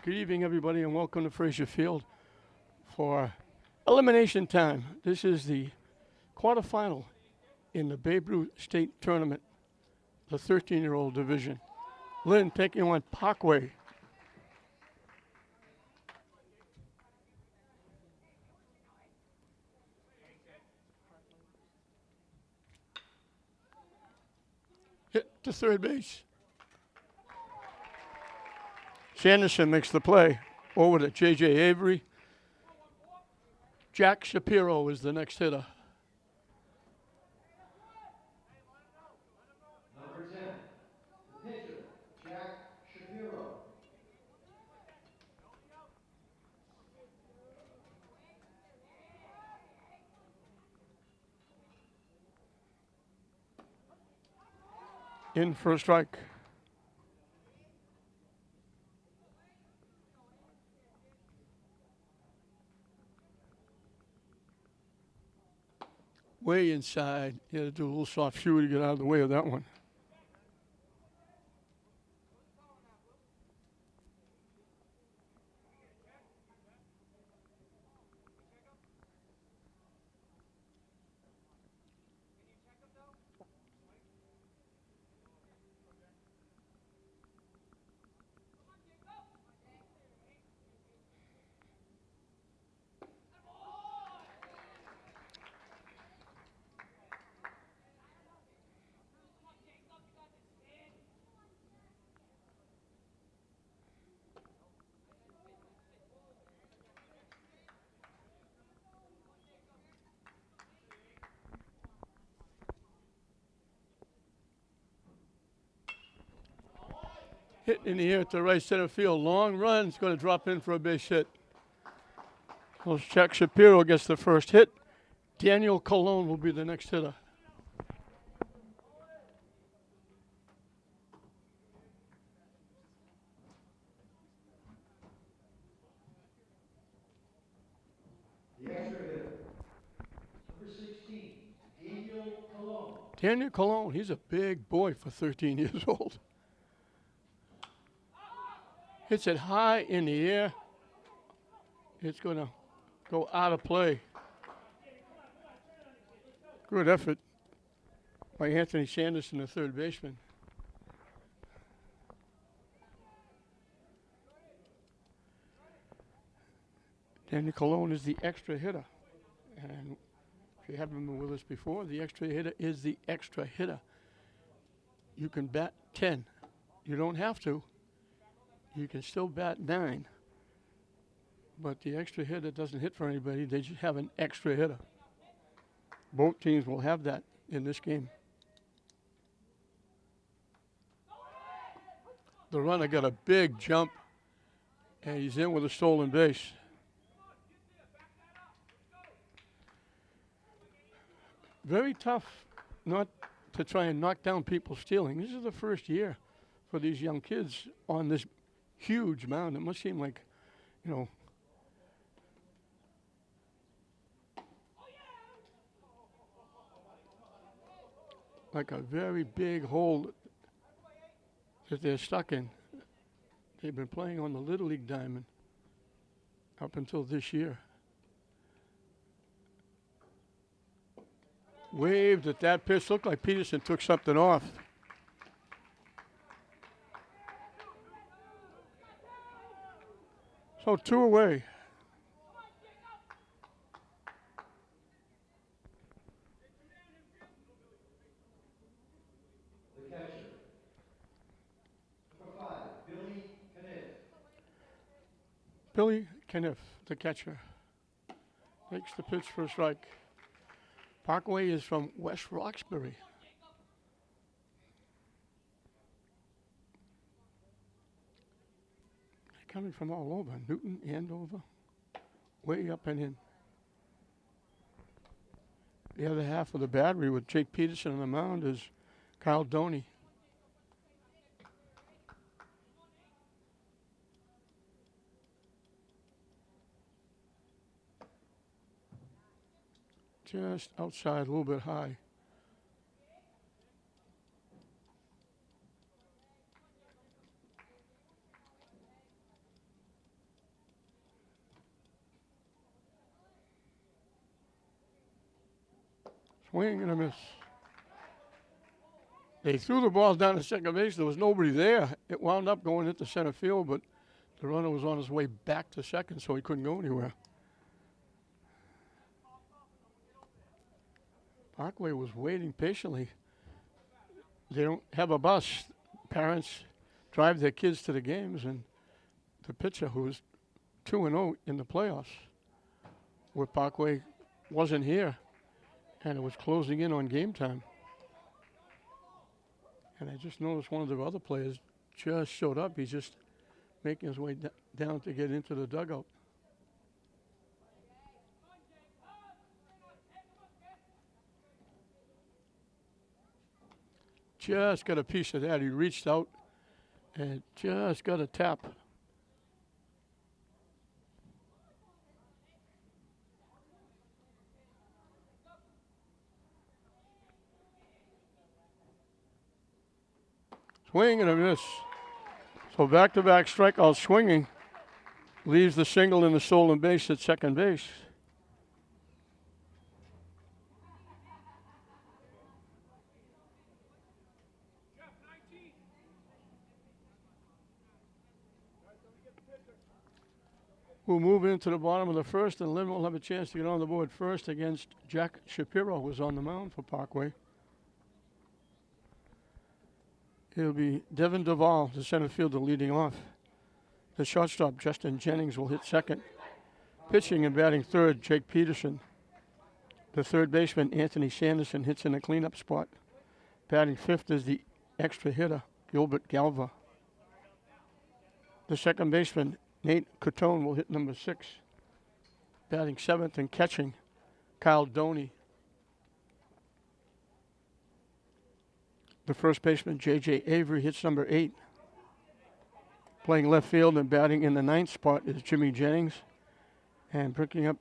Good evening, everybody, and welcome to Fraser Field for elimination time. This is the quarterfinal in the Babe Ruth State Tournament, the 13-year-old division. Lynn taking on Parkway. Hit to third base. Sanderson makes the play over to J.J. Avery. Jack Shapiro is the next hitter. Number 10, the pitcher, Jack Shapiro. In for a strike. Way inside. He had to do a little soft shoe to get out of the way of that one. Hit in the air to right center field. Long run. It's going to drop in for a base hit. Well, Jack Shapiro gets the first hit. Daniel Colon will be the next hitter. The extra hitter, number 16, Daniel Colon. Daniel Colon, he's a big boy for 13 years old. Hits it high in the air. It's going to go out of play. Good effort by Anthony Sanderson, the third baseman. Daniel Colon is the extra hitter. And if you haven't been with us before, the extra hitter is the extra hitter. You can bat 10. You don't have to. You can still bat 9. But the extra hitter doesn't hit for anybody. They just have an extra hitter. Both teams will have that in this game. The runner got a big jump, and he's in with a stolen base. Very tough not to try and knock down people stealing. This is the first year for these young kids on this huge mound. It must seem like, like a very big hole that they're stuck in. They've been playing on the Little League diamond up until this year. Waved at that pitch. Looked like Peterson took something off. So 2 away. The catcher, number 5, Billy Kniff. Billy Kniff, the catcher, takes the pitch for a strike. Parkway is from West Roxbury. They're coming from all over, Newton, Andover, way up and in. The other half of the battery with Jake Peterson on the mound is Kyle Doney. Just outside, a little bit high. Swing and a miss. They threw the ball down to second base. There was nobody there. It wound up going into center field, but the runner was on his way back to second, so he couldn't go anywhere. Parkway was waiting patiently. They don't have a bus. Parents drive their kids to the games, and the pitcher, who was 2-0 in the playoffs, where Parkway wasn't here, and it was closing in on game time. And I just noticed one of the other players just showed up. He's just making his way down to get into the dugout. Just got a piece of that. He reached out and just got a tap. Swing and a miss. So back-to-back strikeouts swinging. Leaves the single in the stolen base at second base. We'll move into the bottom of the first, and Lynn will have a chance to get on the board first against Jack Shapiro, who's on the mound for Parkway. It'll be Devin Duvall, the center fielder, leading off. The shortstop, Justin Jennings, will hit second. Pitching and batting third, Jake Peterson. The third baseman, Anthony Sanderson, hits in a cleanup spot. Batting fifth is the extra hitter, Gilbert Galva. The second baseman, Nate Cotone, will hit number 6. Batting seventh and catching, Kyle Doney. The first baseman, J.J. Avery, hits number 8. Playing left field and batting in the 9th spot is Jimmy Jennings. And breaking up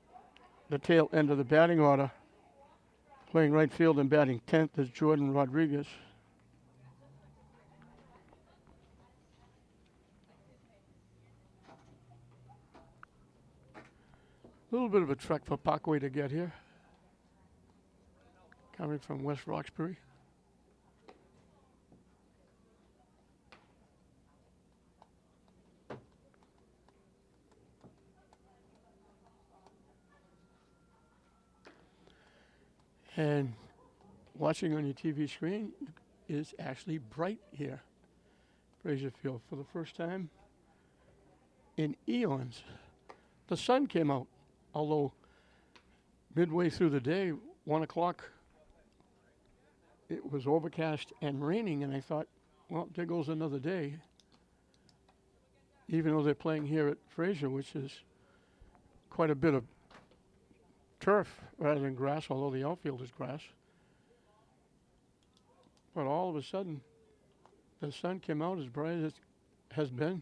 the tail end of the batting order, playing right field and batting 10th is Jordan Rodriguez. A little bit of a trek for Parkway to get here. Coming from West Roxbury. And watching on your TV screen is actually bright here. Fraser Field for the first time in eons. The sun came out, although midway through the day, 1 o'clock, it was overcast and raining, and I thought, well, there goes another day. Even though they're playing here at Fraser, which is quite a bit of turf rather than grass, although the outfield is grass. But all of a sudden, the sun came out as bright as it has been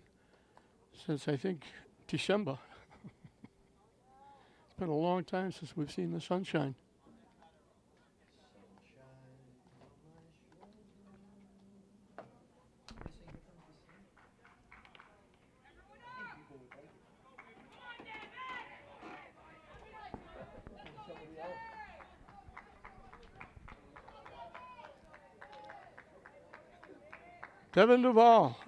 since, I think, December. It's been a long time since we've seen the sunshine. Devin Duvall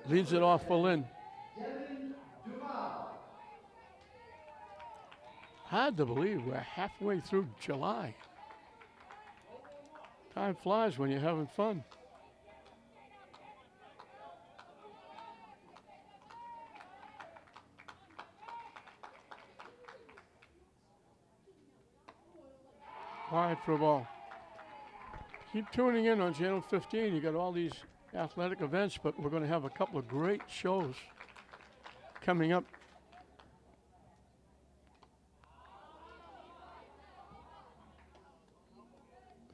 leads it off for Lynn. Hard to believe we're halfway through July. Time flies when you're having fun. Wide for a ball. Keep tuning in on Channel 15. You got all these athletic events, but we're going to have a couple of great shows coming up.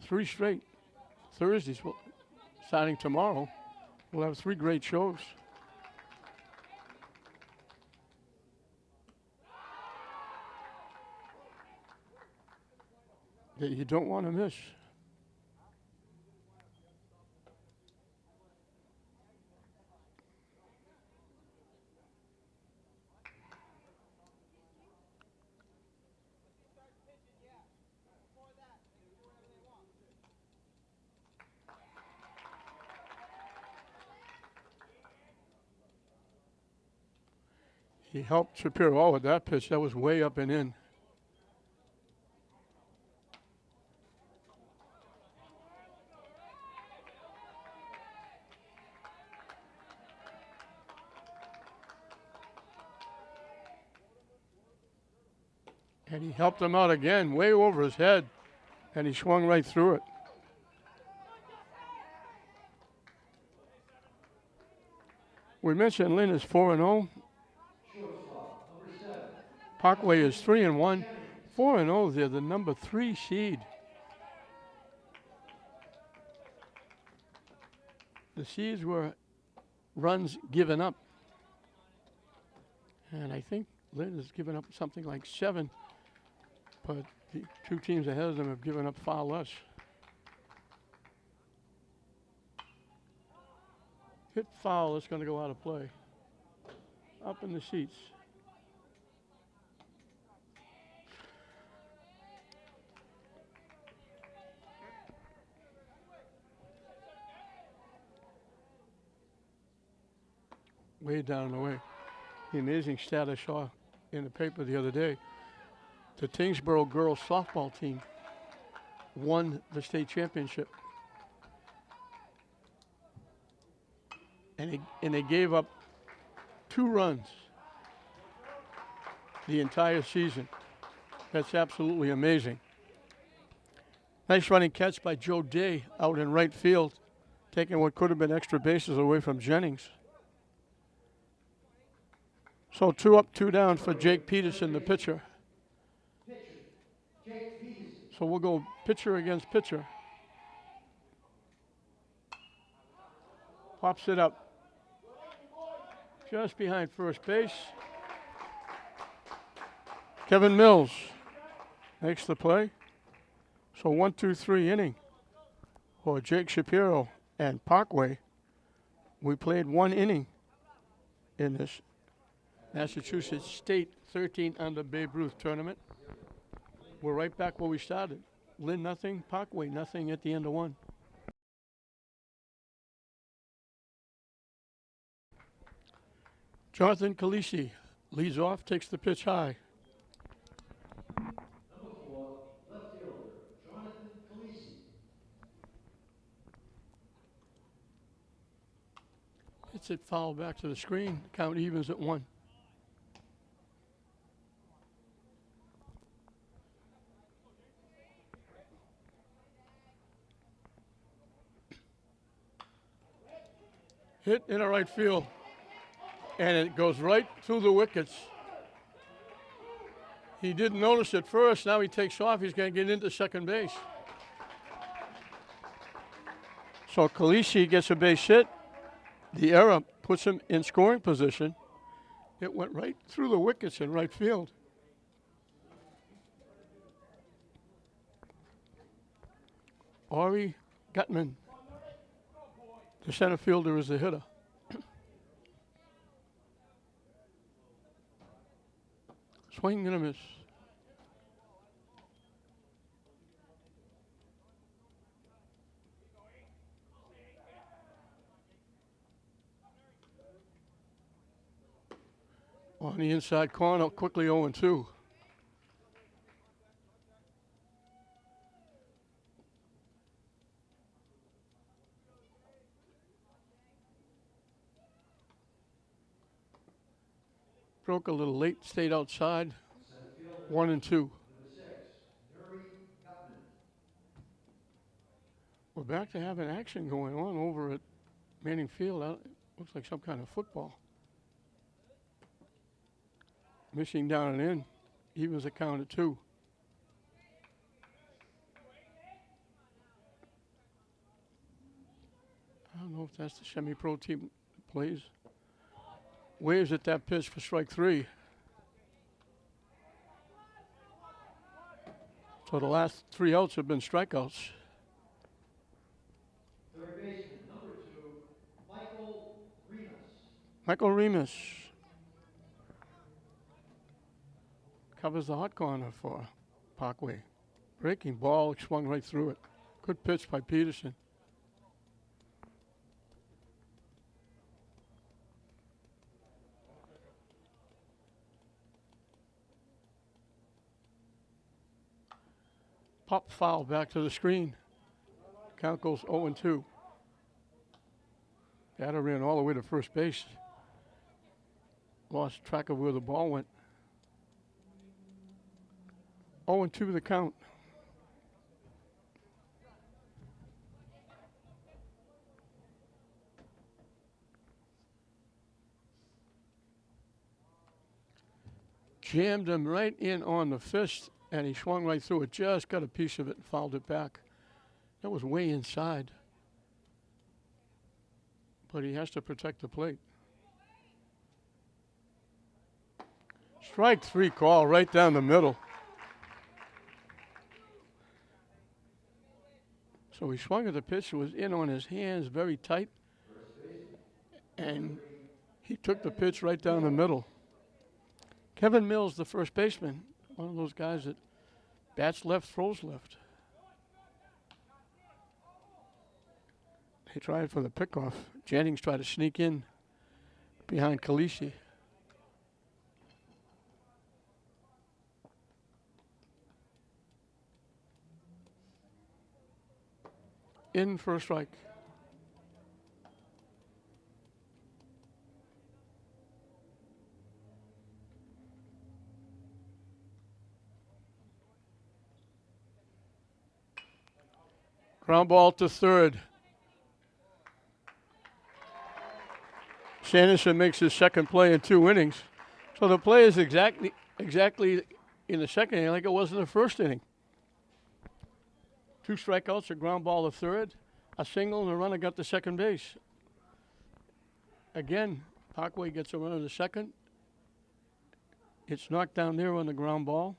Three straight Thursdays, starting tomorrow. We'll have 3 great shows. That you don't want to miss. He helped Shapiro with that pitch. That was way up and in. And he helped him out again, way over his head. And he swung right through it. We mentioned Lynn is 4-0. Parkway is 3-1. 4-0, they're the number 3 seed. The seeds were runs given up. And I think Lynn has given up something like 7. But the 2 teams ahead of them have given up far less. Hit foul, it's going to go out of play. Up in the seats. Way down the way. The amazing stat I saw in the paper the other day. The Tingsboro girls softball team won the state championship. And they gave up 2 runs the entire season. That's absolutely amazing. Nice running catch by Joe Day out in right field, taking what could have been extra bases away from Jennings. So 2 up, 2 down for Jake Peterson, the pitcher. So we'll go pitcher against pitcher. Pops it up. Just behind first base. Kevin Mills makes the play. So 1-2-3 inning for Jake Shapiro and Parkway. We played 1 inning in this Massachusetts State 13 under Babe Ruth tournament. We're right back where we started. Lynn nothing, Parkway nothing at the end of 1. Jonathan Calisi leads off, takes the pitch high. Number 4, left fielder, Jonathan Calisi. Hits it foul back to the screen. Count evens at 1. Hit in the right field. And it goes right through the wickets. He didn't notice it first. Now he takes off. He's going to get into second base. So Calisi gets a base hit. The error puts him in scoring position. It went right through the wickets in right field. Ori Gutman, the center fielder, is the hitter. Swing and a miss. On the inside corner, quickly 0-2. Broke a little late, stayed outside. 1-2. We're back to having action going on over at Manning Field. Looks like some kind of football. Missing down and in. Evens a count at 2. I don't know if that's the semi-pro team that plays. Waves at that pitch for strike 3. So the last 3 outs have been strikeouts. Third baseman, number 2, Michael Remus. Michael Remus covers the hot corner for Parkway. Breaking ball, swung right through it. Good pitch by Peterson. Pop foul back to the screen. Count goes 0-2. Batter ran all the way to first base. Lost track of where the ball went. 0-2 the count. Jammed him right in on the fist, and he swung right through it. Just got a piece of it and fouled it back. That was way inside. But he has to protect the plate. Strike 3 call right down the middle. So he swung at the pitch. It was in on his hands, very tight. And he took the pitch right down the middle. Kevin Mills, the first baseman, one of those guys that bats left, throws left. They tried for the pickoff. Jennings tried to sneak in behind Khaleesi. In for a strike. Ground ball to third. Sanderson makes his second play in 2 innings. So the play is exactly in the second inning like it was in the first inning. 2 strikeouts, a ground ball to third, a single, and a runner got to second base. Again, Parkway gets a runner to second. It's knocked down there on the ground ball.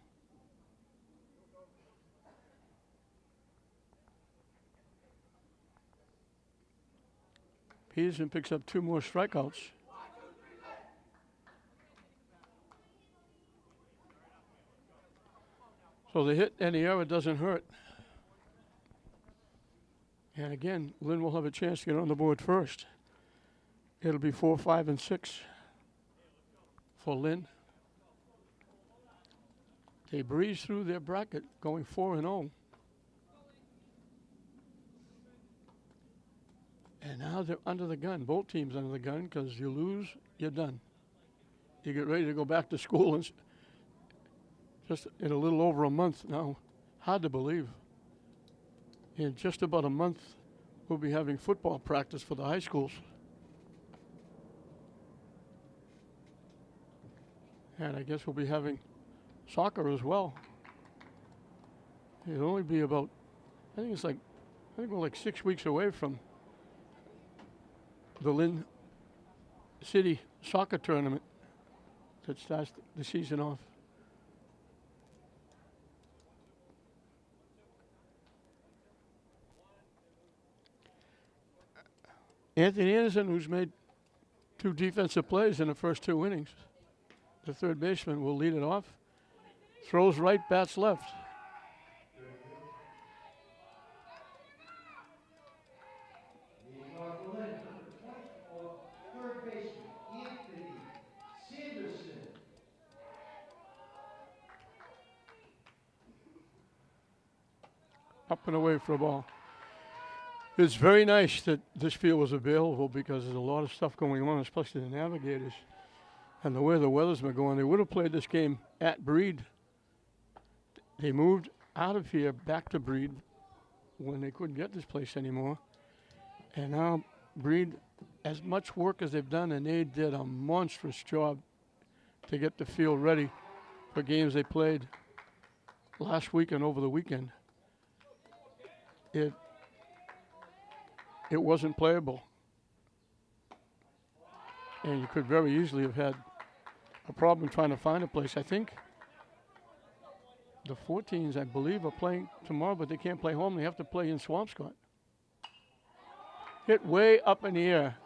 Peterson picks up 2 more strikeouts. So the hit and the error doesn't hurt. And again, Lynn will have a chance to get on the board first. It'll be 4, 5, and 6 for Lynn. They breeze through their bracket going 4-0. And now they're under the gun. Both teams under the gun, because you lose, you're done. You get ready to go back to school and just in a little over a month now. Hard to believe. In just about a month, we'll be having football practice for the high schools. And I guess we'll be having soccer as well. It'll only be about, I think we're like 6 weeks away from the Lynn City soccer tournament that starts the season off. Anthony Anderson, who's made 2 defensive plays in the first 2 innings. The third baseman will lead it off. Throws right, bats left. Up and away for a ball. It's very nice that this field was available because there's a lot of stuff going on, especially the Navigators. And the way the weather's been going, they would have played this game at Breed. They moved out of here back to Breed when they couldn't get this place anymore. And now Breed, as much work as they've done, and they did a monstrous job to get the field ready for games they played last week and over the weekend. It wasn't playable. And you could very easily have had a problem trying to find a place. I think the 14s, I believe, are playing tomorrow, but they can't play home. They have to play in Swampscott. Hit way up in the air.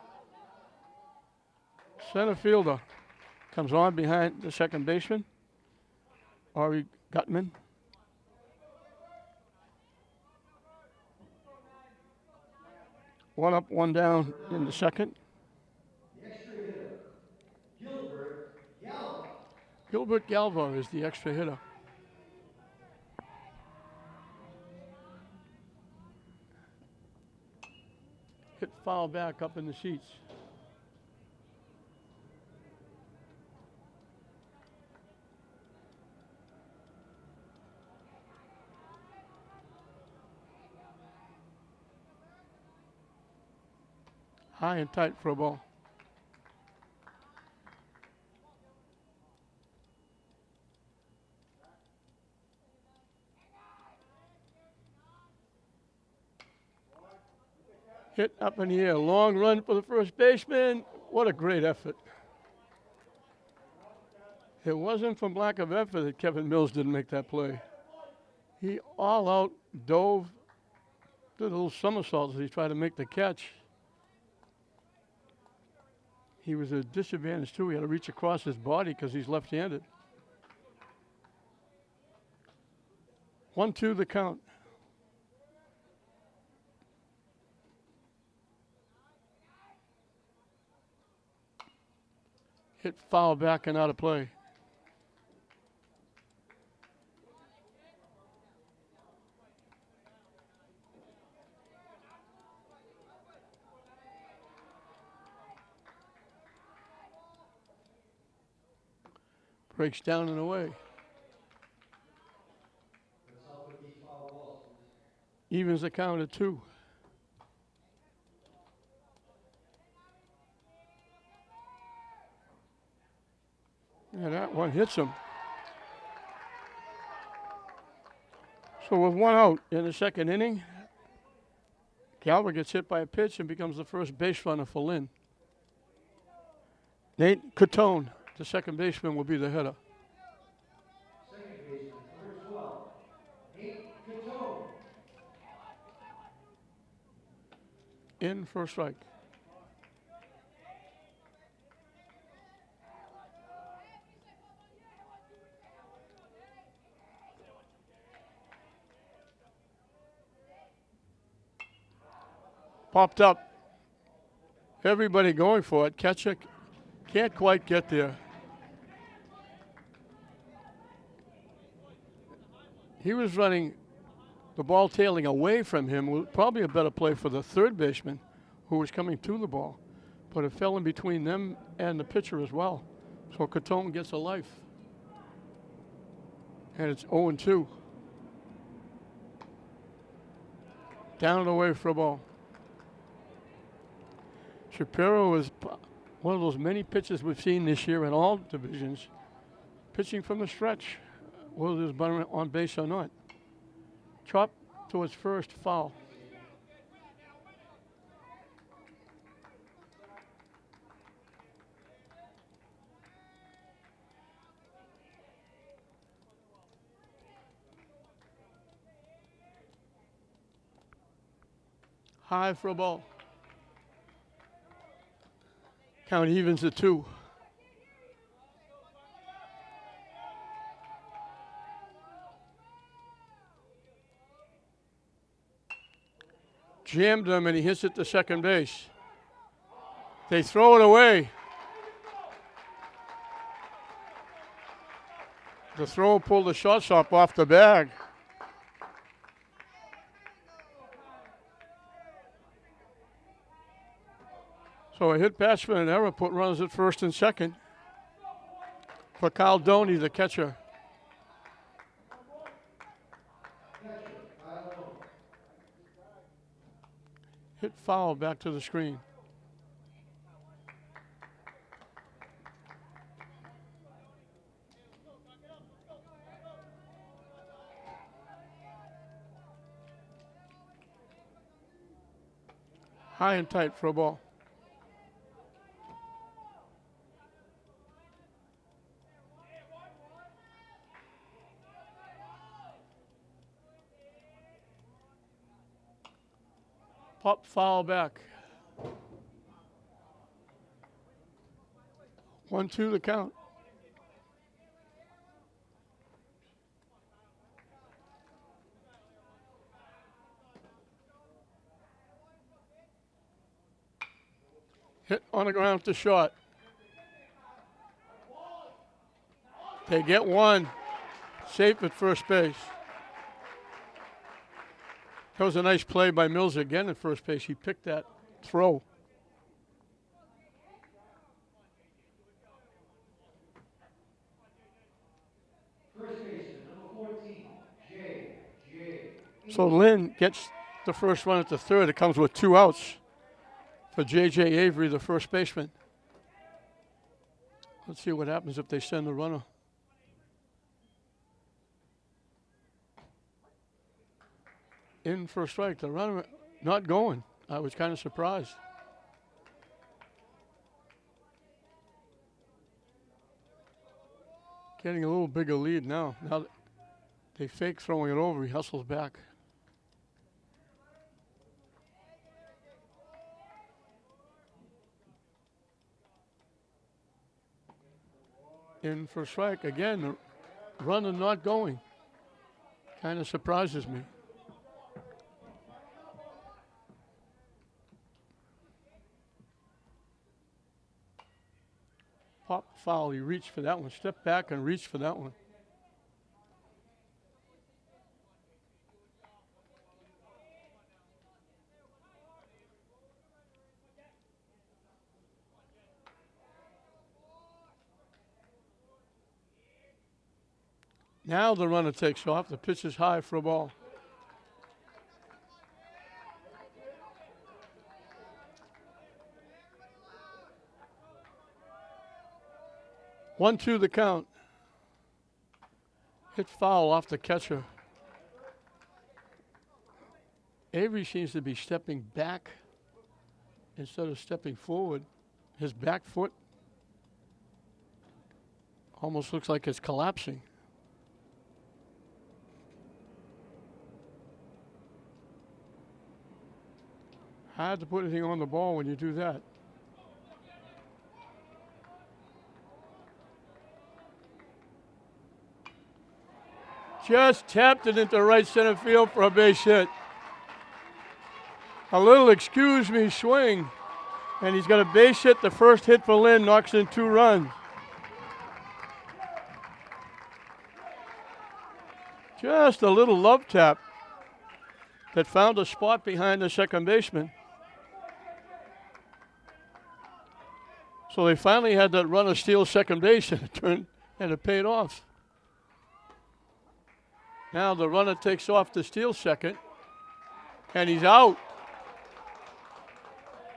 Center fielder comes on behind the second baseman, Ari Gutman. One up, one down in the second. Gilbert Galva is the extra hitter. foul back up in the seats. High and tight for a ball. Hit up in the air. Long run for the first baseman. What a great effort. It wasn't from lack of effort that Kevin Mills didn't make that play. He all out dove, did a little somersault as he tried to make the catch. He was at a disadvantage too. He had to reach across his body because he's left-handed. 1-2 the count. Hit foul back and out of play. Breaks down and away. Evens the count at 2. Yeah, that one hits him. So with one out in the second inning, Galva gets hit by a pitch and becomes the first base runner for Lynn. Nate Catone, the second baseman, will be the hitter. Second baseman, number 12, Nate Catone. In for a strike. Popped up. Everybody going for it. Catcher can't quite get there. He was running the ball tailing away from him. Probably a better play for the third baseman who was coming to the ball. But it fell in between them and the pitcher as well. So Catone gets a life. And it's 0-2. Down and away for a ball. Shapiro is one of those many pitchers we've seen this year in all divisions, pitching from the stretch, whether there's runner on base or not. Chop to his first foul. High for a ball. Count evens at 2. Jammed him and he hits it to second base. They throw it away. The throw pulled the shortstop off the bag. So a hit batsman and error put runners at first and second for Caldoni, the catcher. Hit foul back to the screen. High and tight for a ball. Pop foul back. 1-2 the count. Hit on the ground to short. They get one. Safe at first base. That was a nice play by Mills again at first base. He picked that throw. First baseman, number 14, J. So Lynn gets the first run at the third. It comes with 2 outs for J.J. Avery, the first baseman. Let's see what happens if they send the runner. In for a strike. The runner not going. I was kind of surprised. Getting a little bigger lead now. Now that they fake throwing it over. He hustles back. In for a strike. Again, the runner not going. Kind of surprises me. Pop foul. He reached for that one. Step back and reach for that one. Now the runner takes off. The pitch is high for a ball. One, 2 the count. Hit foul off the catcher. Avery seems to be stepping back instead of stepping forward. His back foot almost looks like it's collapsing. Hard to put anything on the ball when you do that. Just tapped it into right center field for a base hit. A little excuse me swing. And he's got a base hit. The first hit for Lynn knocks in 2 runs. Just a little love tap that found a spot behind the second baseman. So they finally had that runner steal second base and it paid off. Now the runner takes off to steal second, and he's out.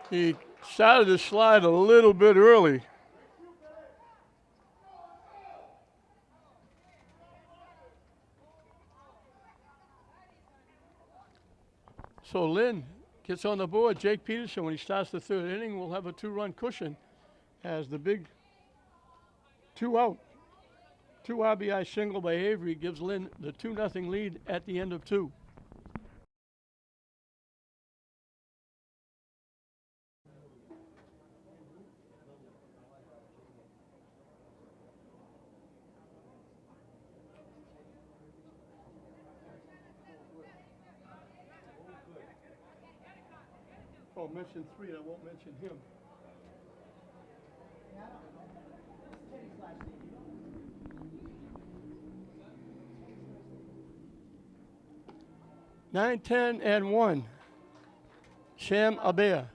He started to slide a little bit early. So Lynn gets on the board. Jake Peterson, when he starts the third inning, will have a 2-run cushion as the big 2 out. 2 RBI single by Avery gives Lynn the 2-0 lead at the end of 2. I'll mention 3, I won't mention him. Nine, 10, and 1. Sam Aber.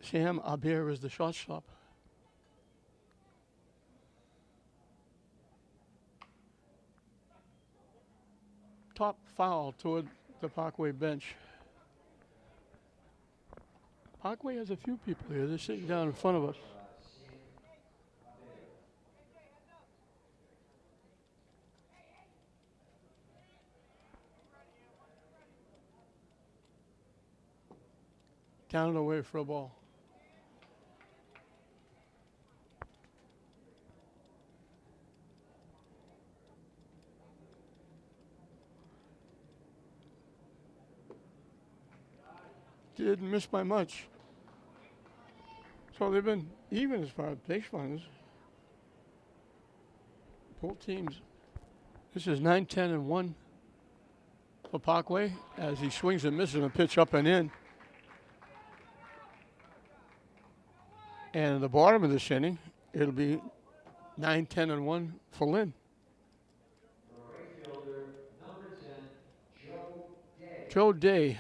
Sam Aber is the shortstop. Top foul toward the Parkway bench. Parkway has a few people here. They're sitting down in front of us. Down and away for a ball. Didn't miss by much. So they've been even as far as base runners. Both teams. This is 9, 10, and 1 for Parkway as he swings and misses a pitch up and in. And at the bottom of this inning, it'll be 9, 10, and 1 for Lynn. Right fielder, number 10, Joe Day. Joe Day,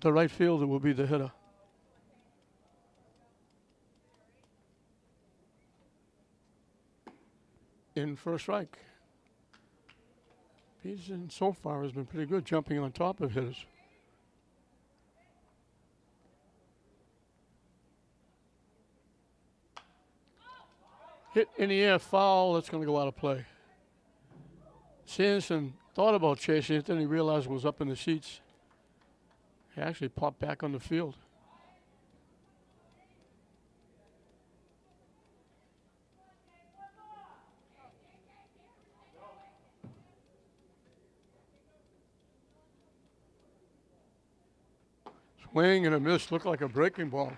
the right fielder, will be the hitter. In first strike. Peterson so far has been pretty good jumping on top of hitters. Hit in the air, foul, that's going to go out of play. Sanderson thought about chasing it, then he realized it was up in the seats. He actually popped back on the field. Swing and a miss, looked like a breaking ball.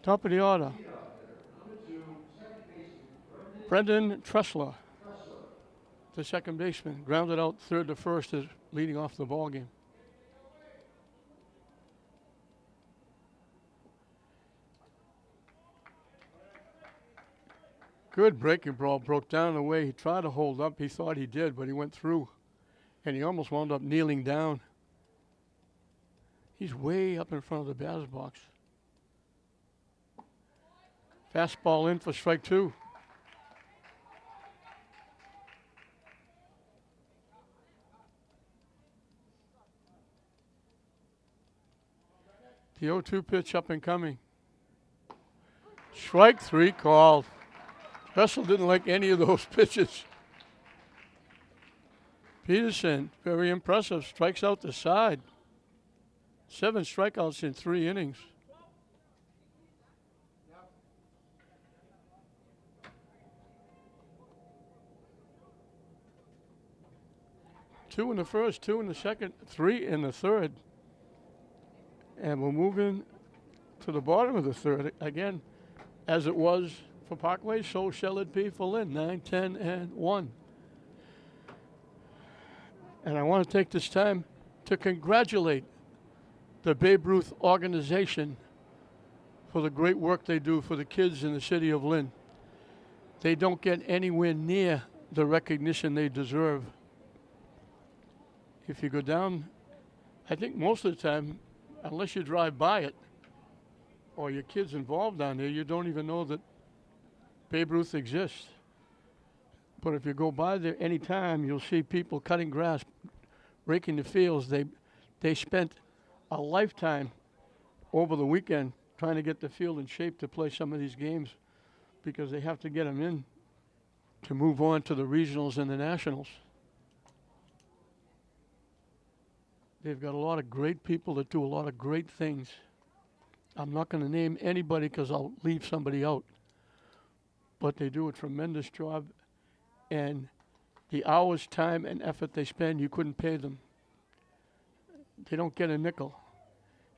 Top of the order. Brendan Tressler, the second baseman, grounded out third to first, is leading off the ball game. Good breaking ball, broke down the way he tried to hold up. He thought he did, but he went through, and he almost wound up kneeling down. He's way up in front of the batter's box. Fastball in for strike 2. The 0-2 pitch up and coming. Strike 3 called. Russell didn't like any of those pitches. Peterson, very impressive, strikes out the side. 7 strikeouts in 3 innings. Two in the first, 2 in the second, 3 in the third. And we're moving to the bottom of the third. Again, as it was for Parkway, so shall it be for Lynn. 9, 10, and 1. And I want to take this time to congratulate the Babe Ruth organization for the great work they do for the kids in the city of Lynn. They don't get anywhere near the recognition they deserve. If you go down, I think most of the time, unless you drive by it or your kid's involved down there, you don't even know that Babe Ruth exists. But if you go by there any time, you'll see people cutting grass, raking the fields. They spent a lifetime over the weekend trying to get the field in shape to play some of these games because they have to get them in to move on to the regionals and the nationals. They've got a lot of great people that do a lot of great things. I'm not going to name anybody because I'll leave somebody out. But they do a tremendous job. And the hours, time, and effort they spend, you couldn't pay them. They don't get a nickel.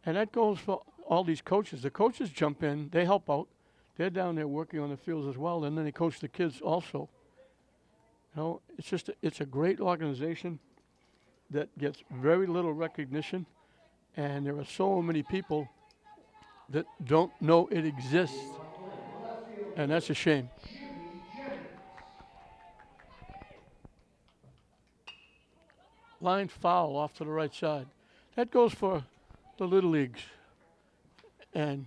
And that goes for all these coaches. The coaches jump in. They help out. They're down there working on the fields as well. And then they coach the kids also. You know, it's a great organization that gets very little recognition, and there are so many people that don't know it exists, and that's a shame. Line foul off to the right side. That goes for the Little Leagues, and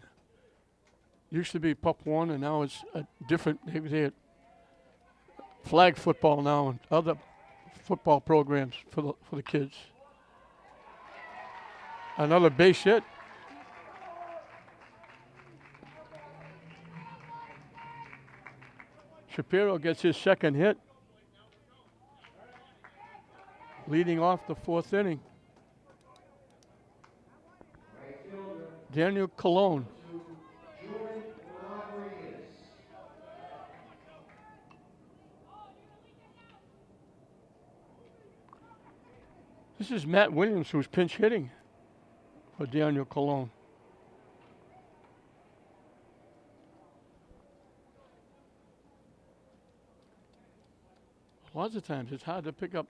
used to be Pup 1, and now it's a different, they're flag football now and other football programs for the kids. Another base hit. Shapiro gets his second hit, leading off the 4th inning. Daniel Colon. This is Matt Williams, who's pinch hitting for Daniel Colon. Lots of times it's hard to pick up.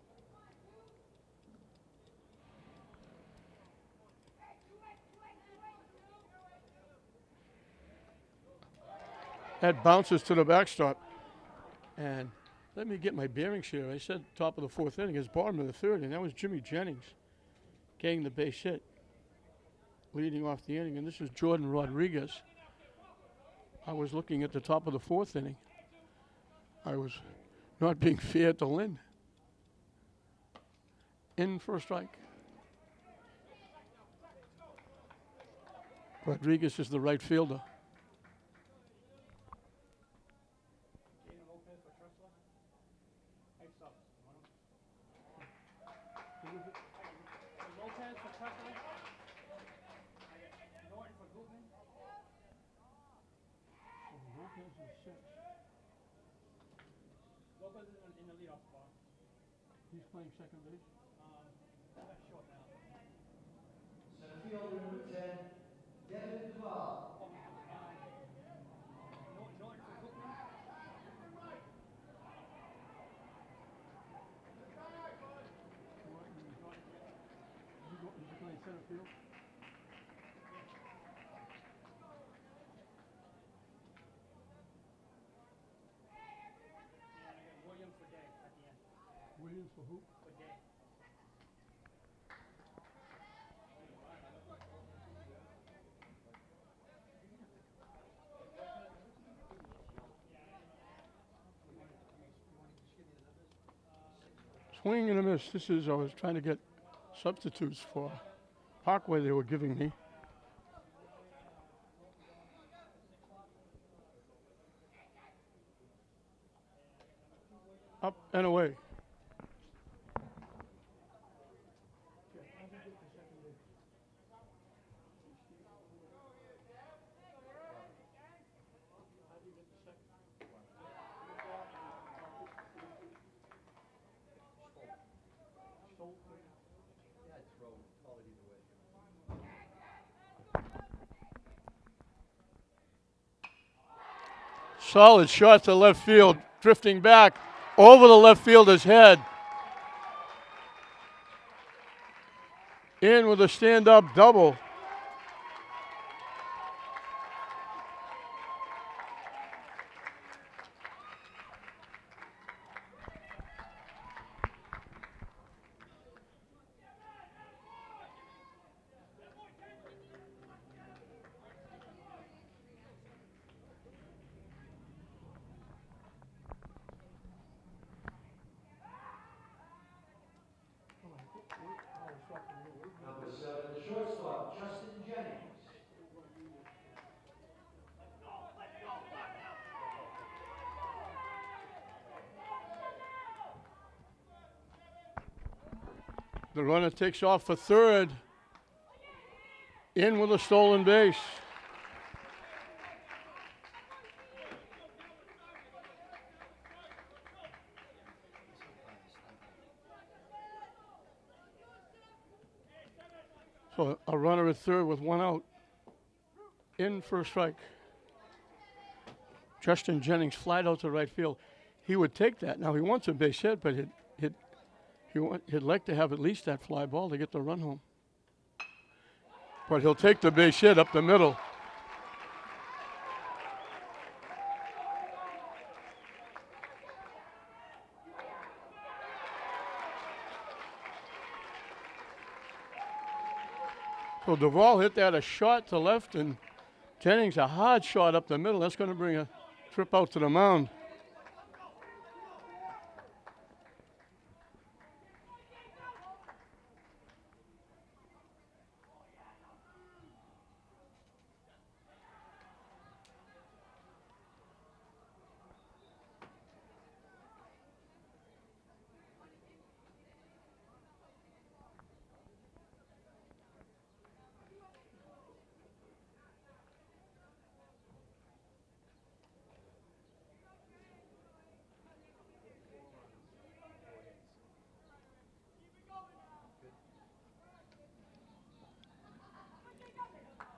That bounces to the backstop. And let me get my bearings here. I said top of the fourth inning is bottom of the third, and that was Jimmy Jennings getting the base hit, leading off the inning. And this is Jordan Rodriguez. I was looking at the top of the fourth inning. I was not being fair to Lynn. In for a strike. Rodriguez is the right fielder. He's playing second base. Center fielder number 10, Devin Duval. Is he playing center field? Williams for who? Swing and a miss. This is, I was trying to get substitutes for Parkway they were giving me. Up and away. Solid shot to left field, drifting back over the left fielder's head. In with a stand-up double. Number 7, the shortstop, Justin Jennings. The runner takes off for third. In with a stolen base. So a runner at third with one out. In for a strike. Justin Jennings flied out to right field. He would take that. Now he wants a base hit, but he'd like to have at least that fly ball to get the run home. But he'll take the base hit up the middle. So Duvall hit that a shot to left, and Jennings a hard shot up the middle. That's going to bring a trip out to the mound.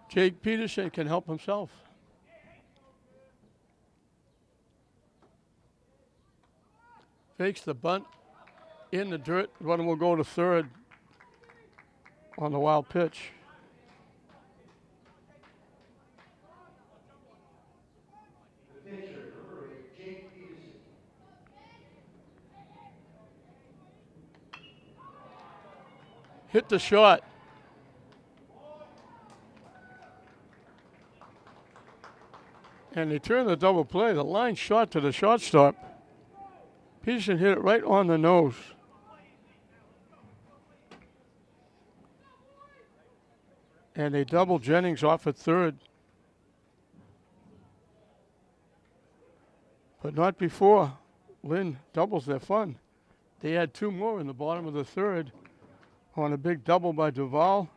Jake Peterson can help himself. fakes the bunt in the dirt. One will go to third on the wild pitch. The pitcher, number 8, Jake Peterson. Hit the shot. And they turn the double play. The line shot to the shortstop. Peterson hit it right on the nose. And they double Jennings off at third. But not before Lynn doubles their fun. They had two more in the bottom of the third on a big double by Duvall.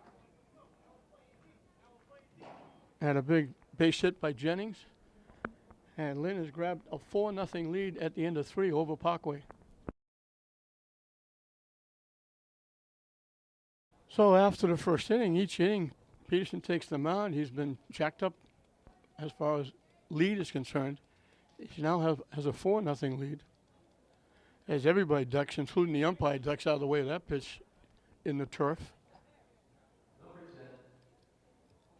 And a big base hit by Jennings. And Lynn has grabbed a 4-0 lead at the end of 3 over Parkway. So after the first inning, each inning, Peterson takes the mound. He's been jacked up as far as lead is concerned. He now has a 4-0 lead. As everybody ducks, including the umpire, ducks out of the way of that pitch in the turf. Number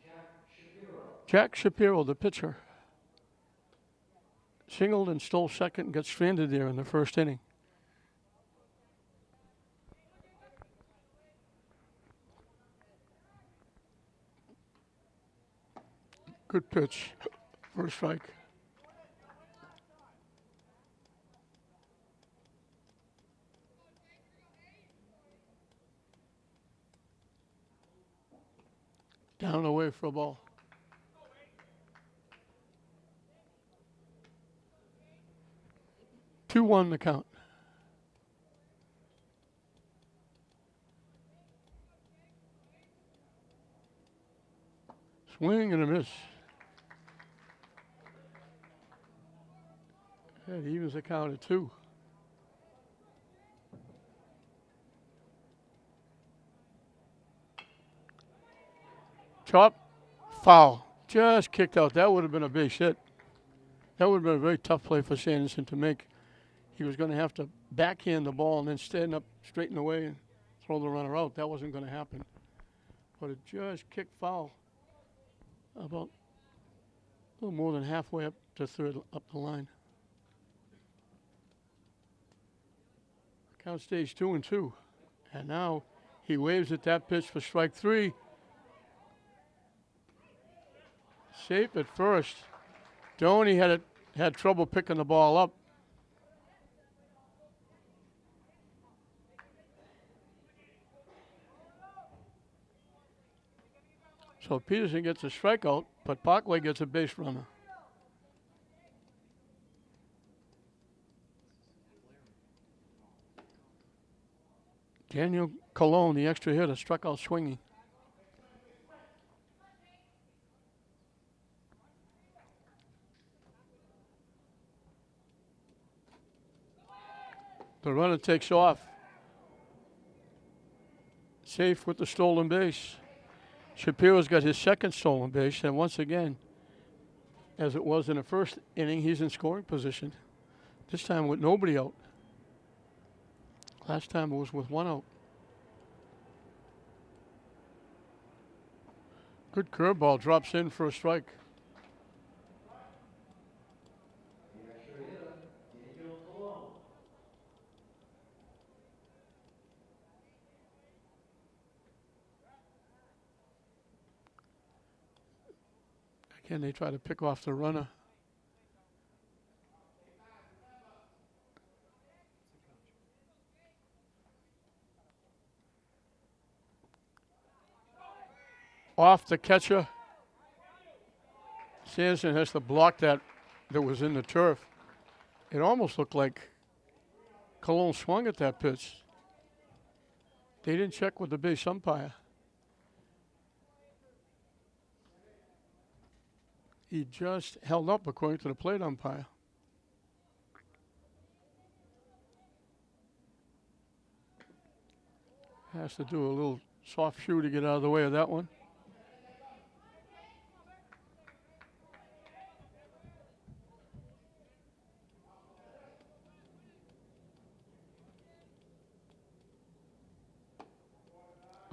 10, Jack Shapiro. Jack Shapiro, the pitcher, singled and stole second and got stranded there in the first inning. Good pitch for a strike. Down and away for a ball. Two 1 the count. Swing and a miss. That evens the count at 2. Chop, foul. Just kicked out. That would have been a base hit. That would have been a very tough play for Sanderson to make. He was going to have to backhand the ball and then stand up, straighten away, and throw the runner out. That wasn't going to happen. But it just kicked foul about a little more than halfway up to third, up the line. Count stays 2-2. And now he waves at that pitch for strike 3. Safe at first. Doney had trouble picking the ball up. So Peterson gets a strikeout, but Parkway gets a base runner. Daniel Colon, the extra hitter, struck out swinging. The runner takes off. Safe with the stolen base. Shapiro's got his second stolen base, and once again, as it was in the first inning, he's in scoring position. This time with nobody out. Last time it was with 1 out. Good curveball, drops in for a strike. The extra hitter, Daniel Colon. Again, they try to pick off the runner. Off the catcher. Sanderson has to block that was in the turf. It almost looked like Colon swung at that pitch. They didn't check with the base umpire. He just held up according to the plate umpire. Has to do a little soft shoe to get out of the way of that one.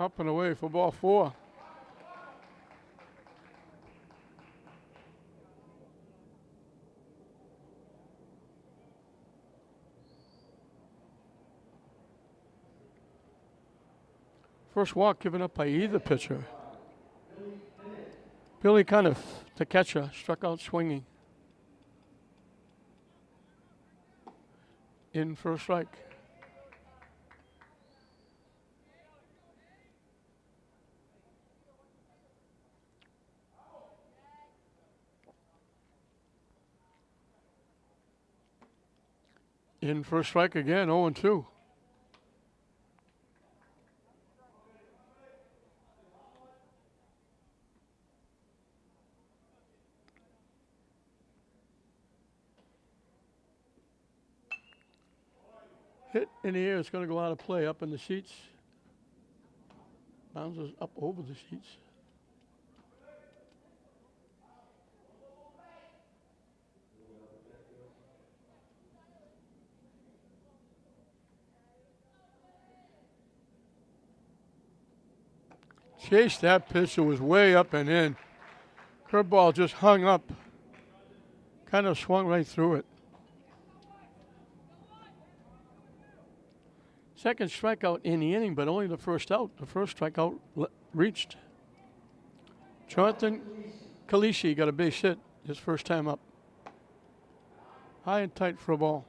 Up and away for ball 4. First walk given up by either pitcher. Billy Cuniff, the catcher, struck out swinging. In for a strike. In for a strike again, 0-2. Hit in the air, it's going to go out of play, up in the seats. Bounces up over the seats. Chased that pitch, it was way up and in. Curveball just hung up. Kind of swung right through it. Second strikeout in the inning, but only the first out. The first strikeout reached. Jonathan Kalishi got a base hit his first time up. High and tight for a ball.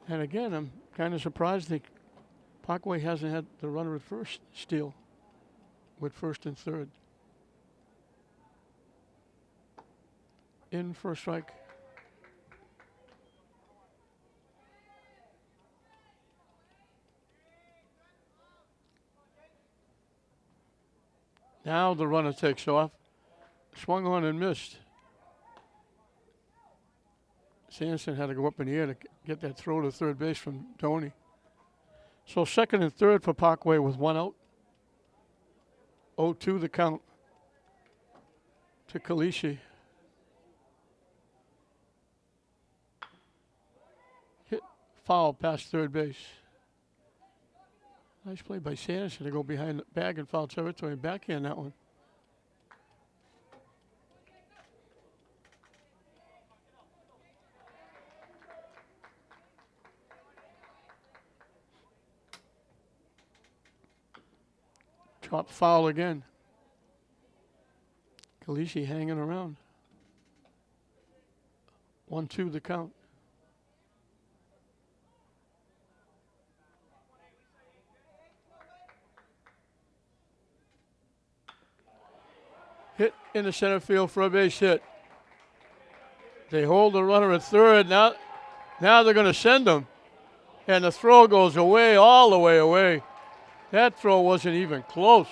And again, I'm kind of surprised that Parkway hasn't had the runner at first steal with first and third. In for a strike. Now the runner takes off. Swung on and missed. Sanderson had to go up in the air to get that throw to third base from Doney. So second and third for Parkway with one out. 0-2 the count to Kalishi. Hit foul past third base. Nice play by Sanderson to go behind the bag in foul territory and backhand that one. Drop foul again. Kalishi hanging around. 1-2 the count. Hit in the center field for a base hit. They hold the runner at third. Now they're going to send him. And the throw goes away, all the way away. That throw wasn't even close.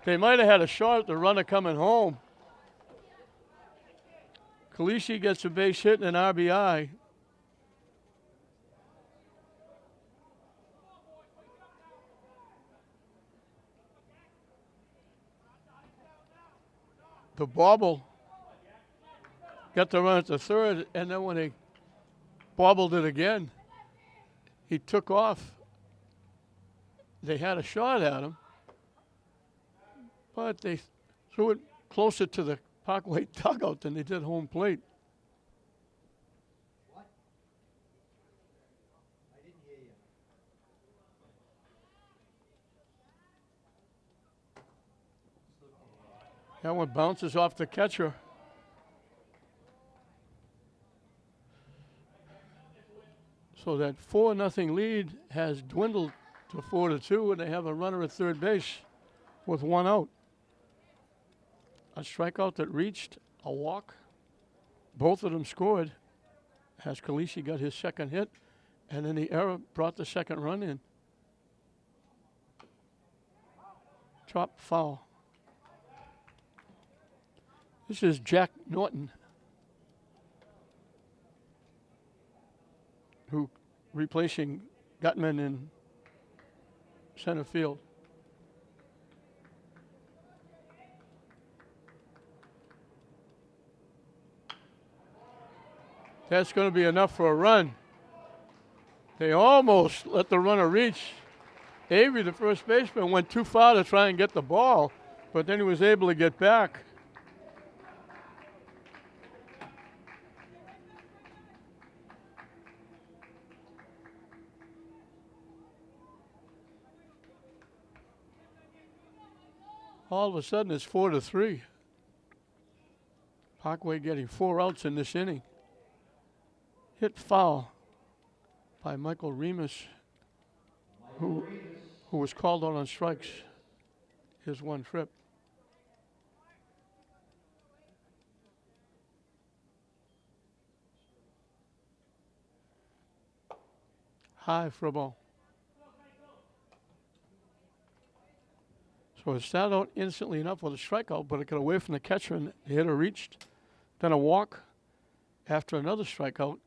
They might have had a shot at the runner coming home. Kalishi gets a base hit and an RBI. The bobble got the run at the third, and then when they bobbled it again, he took off. They had a shot at him, but they threw it closer to the Parkway dugout than they did home plate. What? I didn't hear you. That one bounces off the catcher. So that 4-0 lead has dwindled to 4-2, and they have a runner at third base with one out. A strikeout that reached, a walk. Both of them scored. Has Kalishi got his second hit, and then the error brought the second run in. Drop foul. This is Jack Norton, who replacing Gutman in center field. That's going to be enough for a run. They almost let the runner reach Avery, the first baseman, went too far to try and get the ball, but then he was able to get back. All of a sudden, it's 4-3. Parkway getting 4 outs in this inning. Hit foul by Michael Remus, who was called out on strikes his one trip. High for a ball. So it started out instantly enough with a strikeout, but it got away from the catcher and the hitter reached. Then a walk after another strikeout.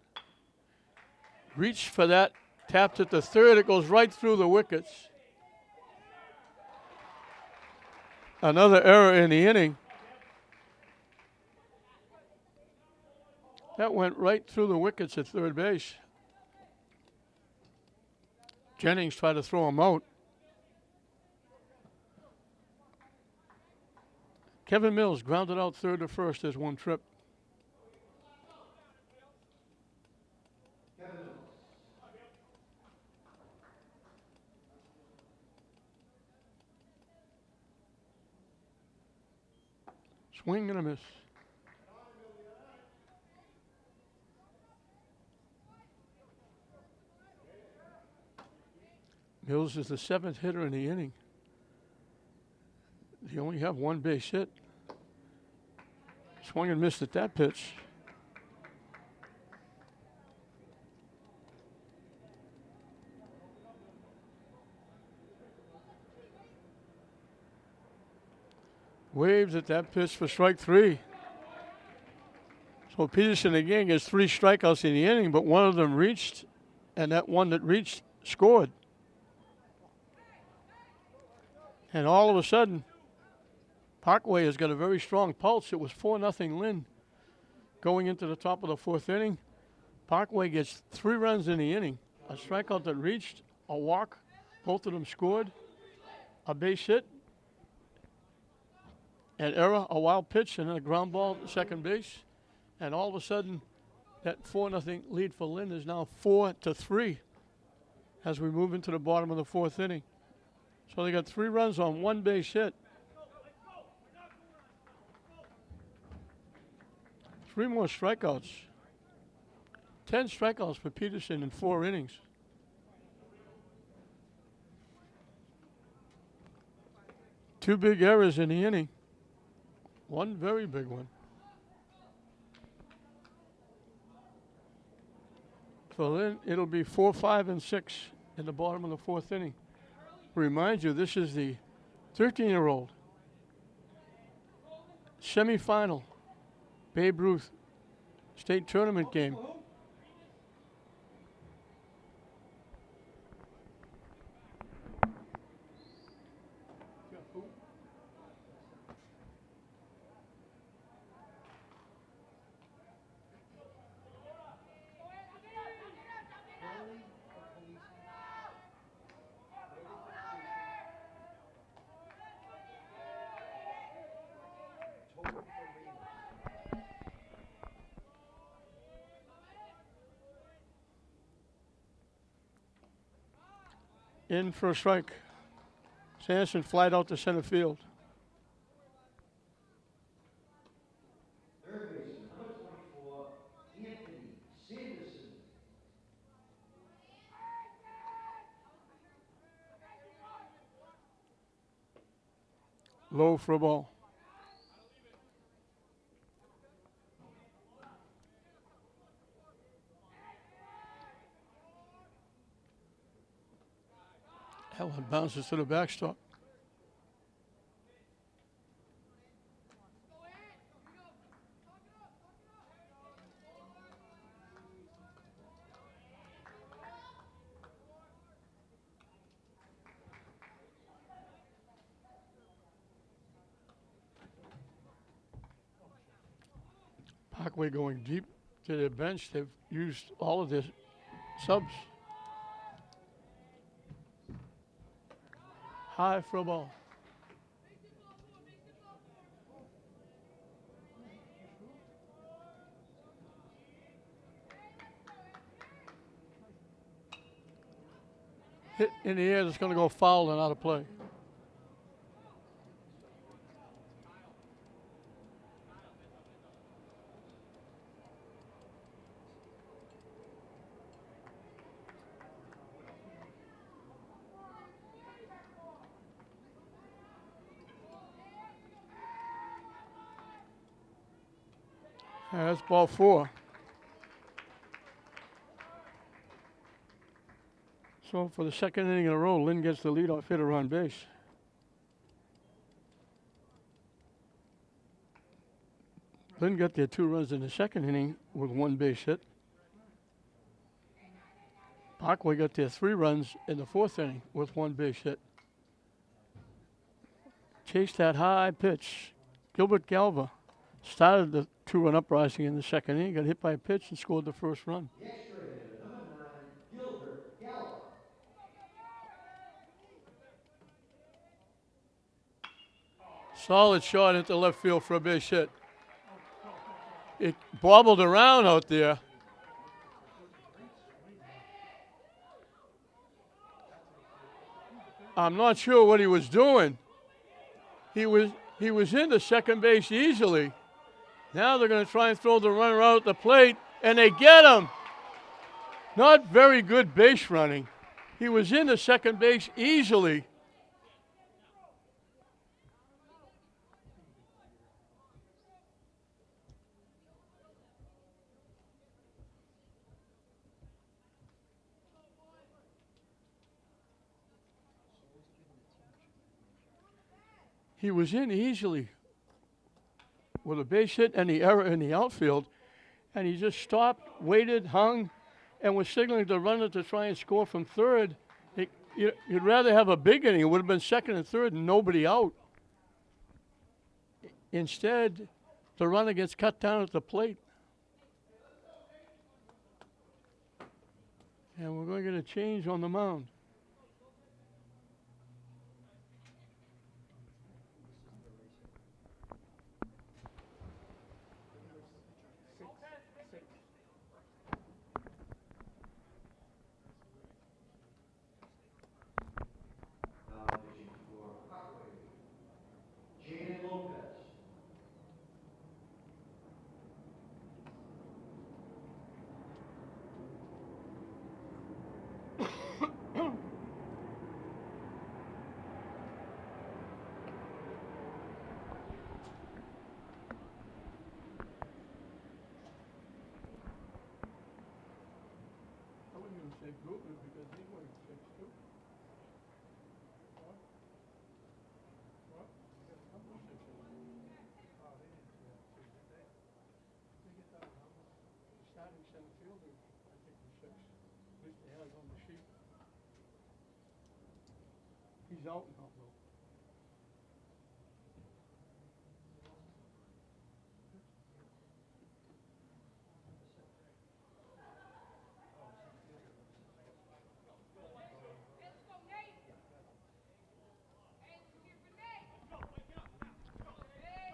Reached for that, tapped it to third. It goes right through the wickets. Another error in the inning. That went right through the wickets at third base. Jennings tried to throw him out. Kevin Mills grounded out third to first as one trip. Swing and a miss. Mills is the 7th hitter in the inning. They only have one base hit. Swung and missed at that pitch. Waves at that pitch for strike 3. So Peterson again gets 3 strikeouts in the inning, but one of them reached, and that one that reached scored. And all of a sudden, Parkway has got a very strong pulse. It was 4-0 Lynn going into the top of the 4th inning. Parkway gets 3 runs in the inning. A strikeout that reached, a walk, both of them scored, a base hit, an error, a wild pitch, and then a ground ball to second base. And all of a sudden, that 4-0 lead for Lynn is now 4-3 as we move into the bottom of the 4th inning. So they got 3 runs on 1 base hit. 3 more strikeouts. 10 strikeouts for Peterson in 4 innings. Two big errors in the inning. One very big one. So then it'll be 4, 5, and 6 in the bottom of the 4th inning. Remind you, this is the 13-year-old semifinal Babe Ruth state tournament game. In for a strike. Sanderson flied out to center field. Third baseman, number 24, Anthony Sanderson. Low for a ball. That one bounces to the backstop. Parkway going deep to their bench. They've used all of their subs. High for a ball. Hit in the air, it's going to go foul and out of play. And that's ball 4. So for the second inning in a row, Lynn gets the leadoff hitter on base. Lynn got their 2 runs in the second inning with 1 base hit. Parkway got their 3 runs in the 4th inning with 1 base hit. Chased that high pitch. Gilbert Galva started the 2-run uprising in the second inning, got hit by a pitch and scored the first run. The extra hitter, number 9, Gilbert Gallo. Solid shot into left field for a base hit. It bobbled around out there. I'm not sure what he was doing. He was into second base easily. Now they're going to try and throw the runner out at the plate, and they get him. Not very good base running. He was into second base easily. He was in easily with a base hit and the error in the outfield, and he just stopped, waited, hung, and was signaling the runner to try and score from third. You'd rather have a big inning. It would have been second and third and nobody out. Instead, the runner gets cut down at the plate. And we're going to get a change on the mound. Now pitching for Parkway, Jaden Lopez. I wouldn't even say Gutman because he's wearing 6'2". Starting center fielder, I think was 6. At least they had it on the sheet. He's out now, though.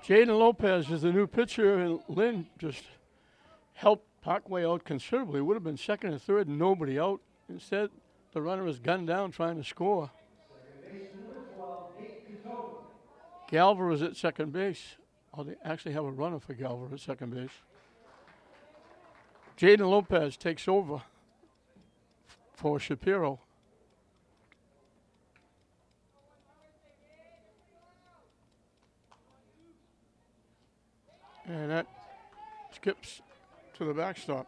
Jaden Lopez is the new pitcher, and Lynn just helped Parkway out considerably. Would have been second and third and nobody out. Instead, the runner is gunned down trying to score. Second baseman, number 12, Nate Catone. Galver is at second base. Oh, they actually have a runner for Galver at second base. Jaden Lopez takes over for Shapiro. And that skips to the backstop.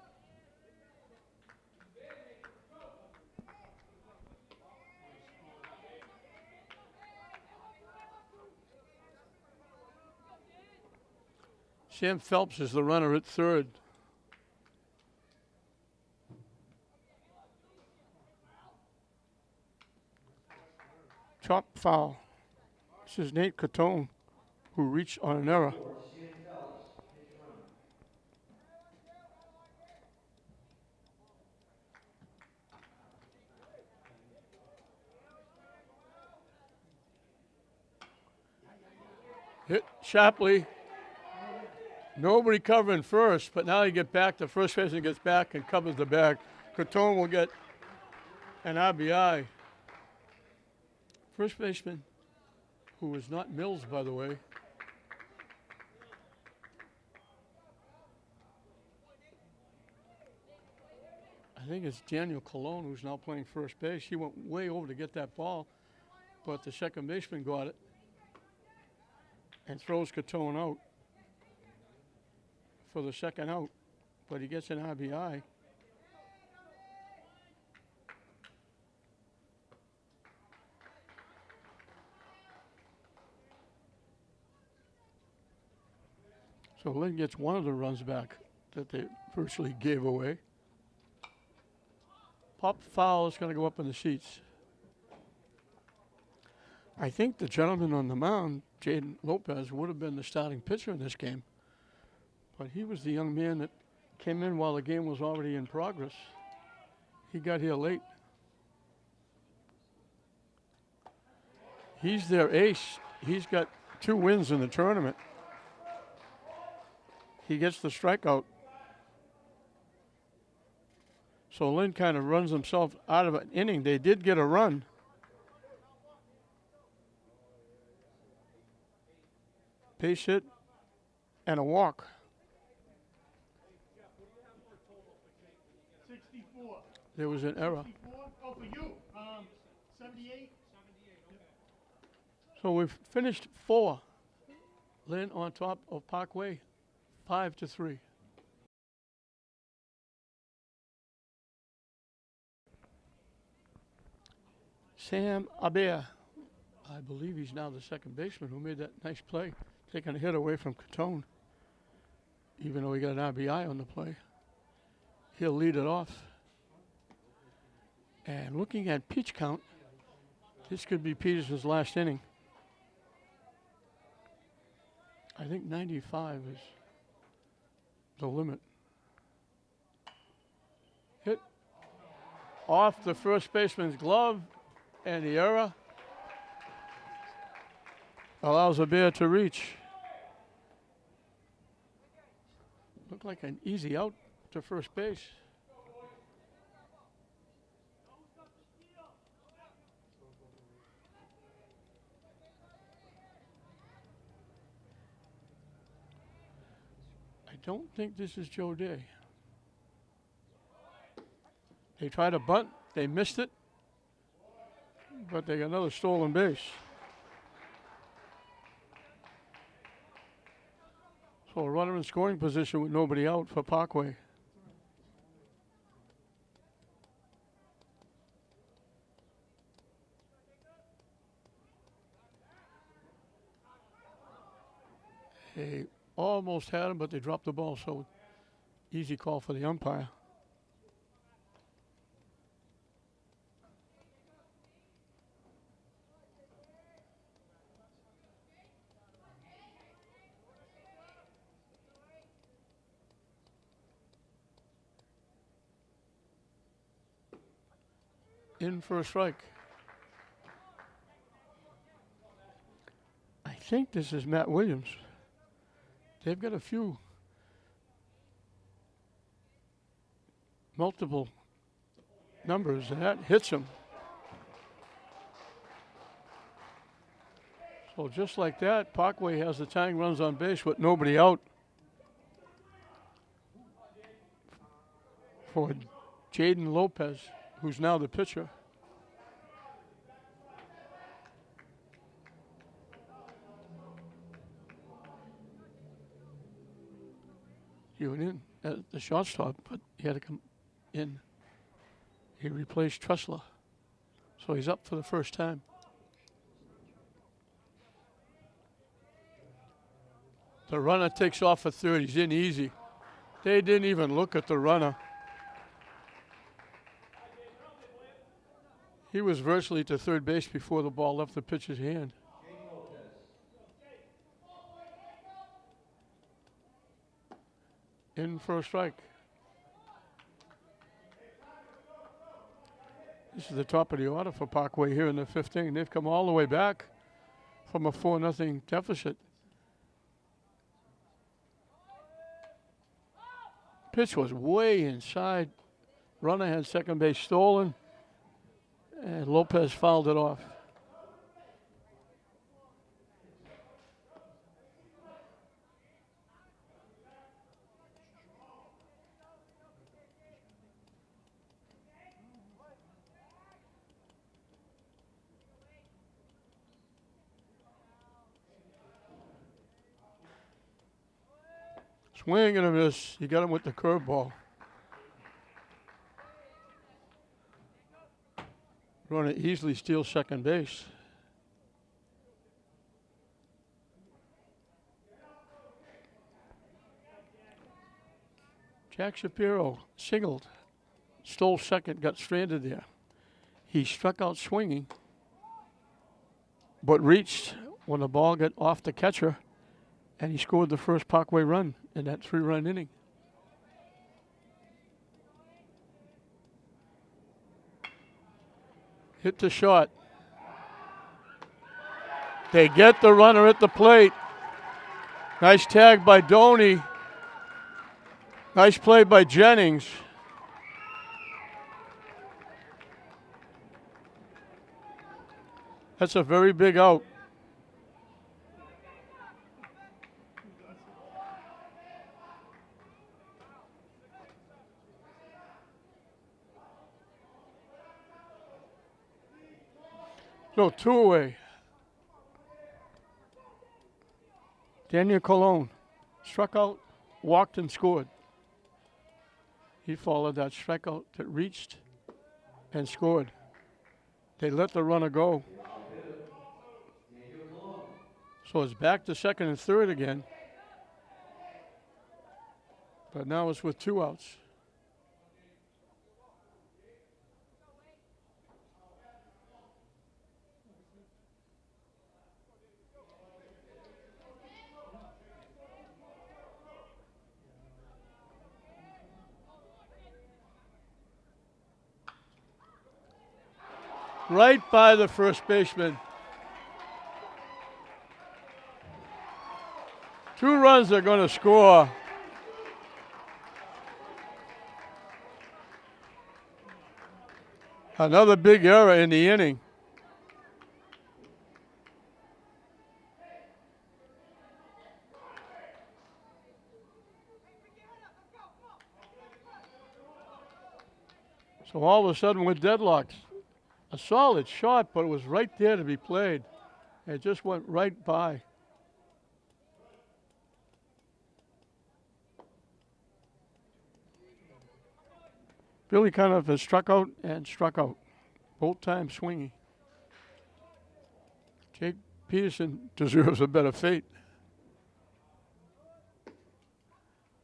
Sam Phelps is the runner at third. Chop foul. This is Nate Catone, who reached on an error. Sam Phelps, pitch runner. Hit sharply. Nobody covering first, but now you get back. The first baseman gets back and covers the bag. Catone will get an RBI. First baseman, who was not Mills, by the way. I think it's Daniel Colon who's now playing first base. He went way over to get that ball, but the second baseman got it and throws Catone out for the second out, but he gets an RBI. So Lynn gets one of the runs back that they virtually gave away. Pop foul is going to go up in the seats. I think the gentleman on the mound, Jaden Lopez, would have been the starting pitcher in this game. But he was the young man that came in while the game was already in progress. He got here late. He's their ace. He's got 2 wins in the tournament. He gets the strikeout. So Lynn kind of runs himself out of an inning. They did get a run. Base hit and a walk. 64. There was an error. 64? Oh, for you. 78? So we've finished 4. Lynn on top of Parkway, 5-3. Sam Aber, I believe he's now the second baseman who made that nice play, taking a hit away from Catone, even though he got an RBI on the play. He'll lead it off. And looking at pitch count, this could be Peterson's last inning. I think 95 is the limit. Hit off the first baseman's glove, and the error allows a bear to reach. Looked like an easy out to first base. I don't think this is Joe Day. They tried to bunt, they missed it, but they got another stolen base. So a runner in scoring position with nobody out for Parkway. They almost had him, but they dropped the ball, so easy call for the umpire. In for a strike. I think this is Matt Williams. They've got a few multiple numbers, and that hits him. So just like that, Parkway has the tying runs on base with nobody out for Jaden Lopez, who's now the pitcher. He went in at the shortstop, but he had to come in. He replaced Tressler. So he's up for the first time. The runner takes off at third. He's in easy. They didn't even look at the runner. He was virtually to third base before the ball left the pitcher's hand. In for a strike. This is the top of the order for Parkway here in the 15th. They've come all the way back from a 4-0 deficit. Pitch was way inside. Runner had second base stolen, and Lopez fouled it off. Swing and a miss. He got him with the curveball. Runner easily steals second base. Jack Shapiro singled, stole second, got stranded there. He struck out swinging, but reached when the ball got off the catcher, and he scored the first Parkway run in that 3-run inning. Hit the shot. They get the runner at the plate. Nice tag by Doney. Nice play by Jennings. That's a very big out. No, 2 away. Daniel Colon struck out, walked, and scored. He followed that strikeout that reached and scored. They let the runner go. So it's back to second and third again. But now it's with 2 outs. Right by the first baseman. 2 runs they're going to score. Another big error in the inning. So all of a sudden we're deadlocked. A solid shot, but it was right there to be played. It just went right by. Billy kind of has struck out and struck out, both times swinging. Jake Peterson deserves a better fate.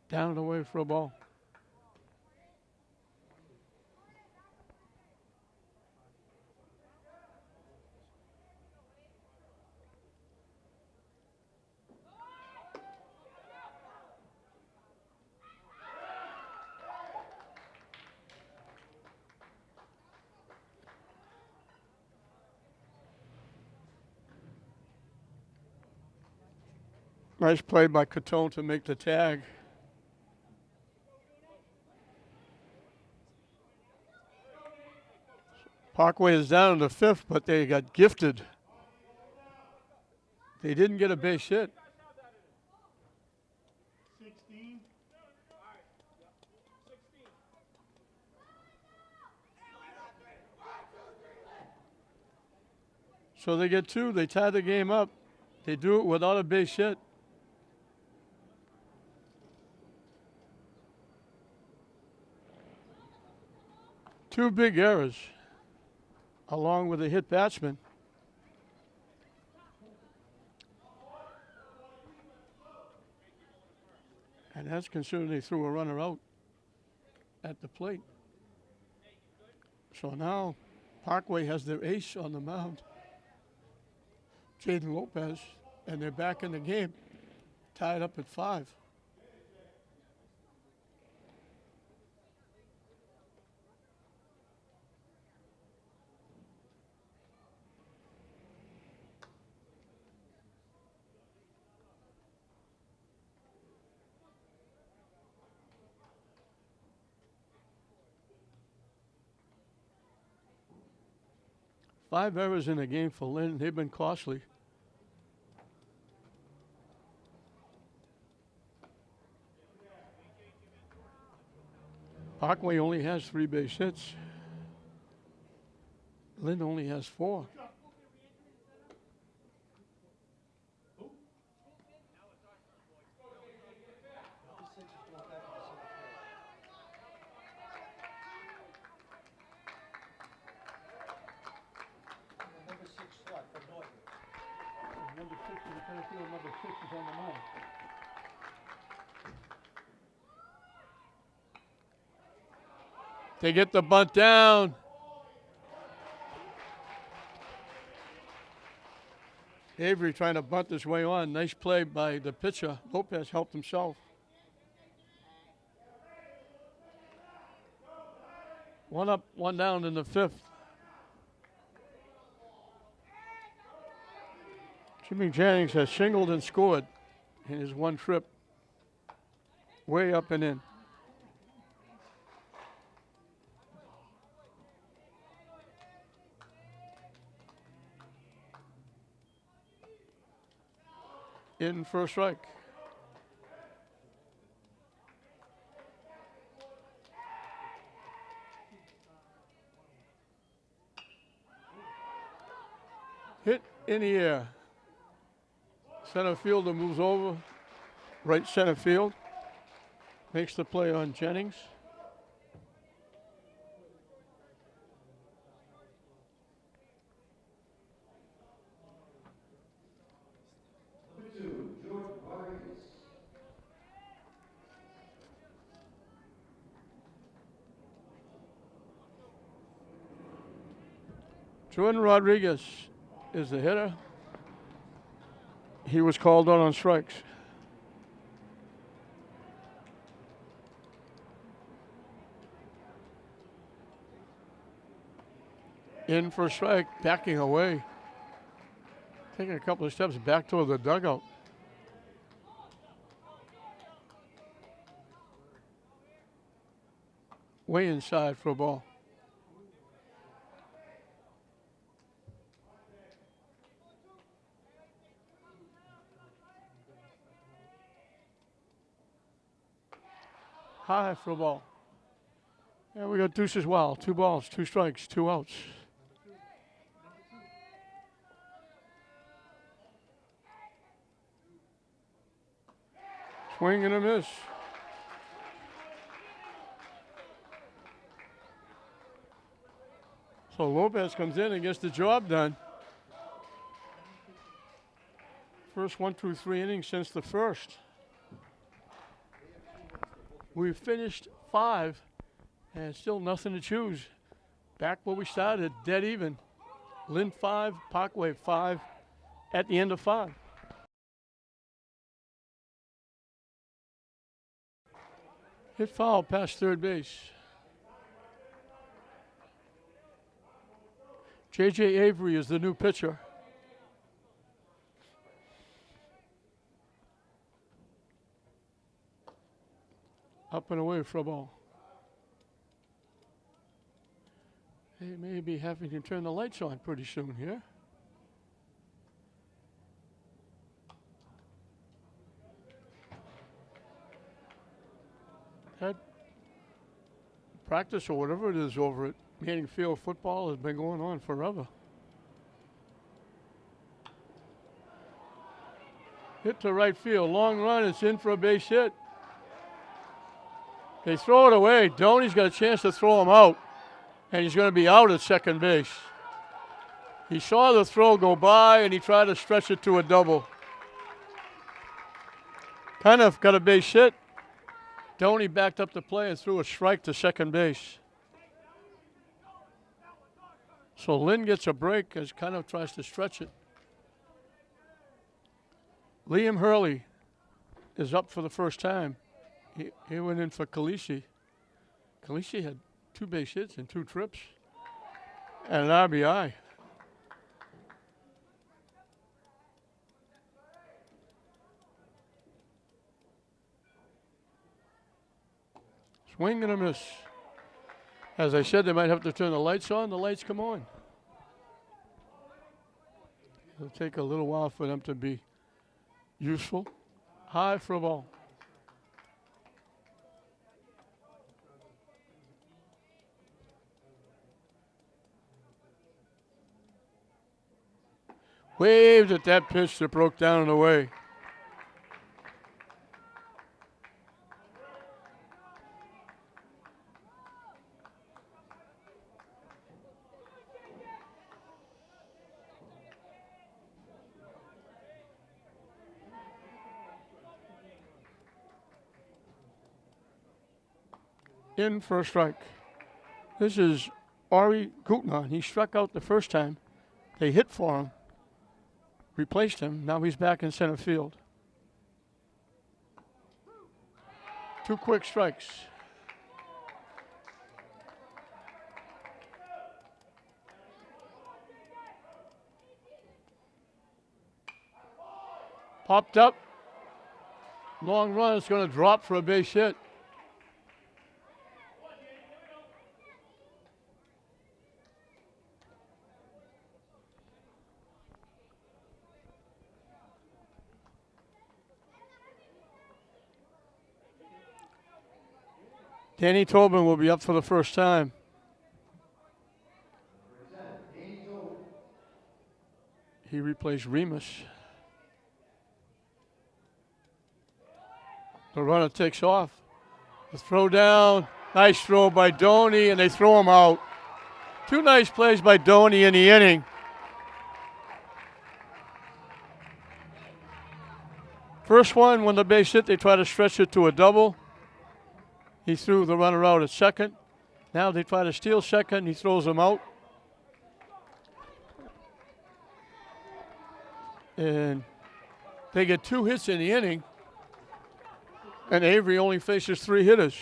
Down and away for a ball. Nice play by Catone to make the tag. Parkway is down in the 5th, but they got gifted. They didn't get a base hit. 16. So they get 2. They tie the game up. They do it without a base hit. Two big errors, along with a hit batsman. And that's considering they threw a runner out at the plate. So now Parkway has their ace on the mound, Jaden Lopez, and they're back in the game, tied up at 5. 5 errors in the game for Lynn. They've been costly. Parkway only has 3 base hits. Lynn only has 4. Number 6 slot for Norton. Number 6 in the center field, number 6 is on the mound. They get the bunt down. Avery trying to bunt his way on. Nice play by the pitcher. Lopez helped himself. 1 up, 1 down in the 5th. Jimmy Jennings has singled and scored in his 1 trip. Way up and in. In for a strike. Hit in the air. Center fielder moves over. Right center field. Makes the play on Jennings. Jordan Rodriguez is the hitter. He was called on strikes. In for a strike, backing away. Taking a couple of steps back toward the dugout. Way inside for a ball. High for a ball. And we got deuces wild. 2 balls, 2 strikes, 2 outs. Swing and a miss. So Lopez comes in and gets the job done. First 1 through 3 innings since the first. We've finished 5 and still nothing to choose. Back where we started, dead even. Lynn 5, Parkway 5 at the end of 5. Hit foul past third base. J.J. Avery is the new pitcher. Up and away for a ball. They may be having to turn the lights on pretty soon here. That practice or whatever it is over at Manning Field football has been going on forever. Hit to right field, long run, it's in for a base hit. They throw it away. Doney's got a chance to throw him out, and he's going to be out at second base. He saw the throw go by, and he tried to stretch it to a double. Kind of got a base hit. Doney backed up the play and threw a strike to second base. So Lynn gets a break as kind of tries to stretch it. Liam Hurley is up for the first time. He went in for Khaleesi. Khaleesi had 2 base hits and 2 trips and an RBI. Swing and a miss. As I said, they might have to turn the lights on. The lights come on. It'll take a little while for them to be useful. High for a ball. Waved at that pitch that broke down and away. In for a strike. This is Ari Gutman. He struck out the first time. They hit for him, replaced him. Now he's back in center field. 2 quick strikes. Popped up. Long run. It's going to drop for a base hit. Danny Tobin will be up for the first time. He replaced Remus. The runner takes off. The throw down. Nice throw by Doney, and they throw him out. 2 nice plays by Doney in the inning. First one, when the base hit, they try to stretch it to a double. He threw the runner out at second. Now they try to steal second. He throws him out. And they get 2 hits in the inning. And Avery only faces 3 hitters.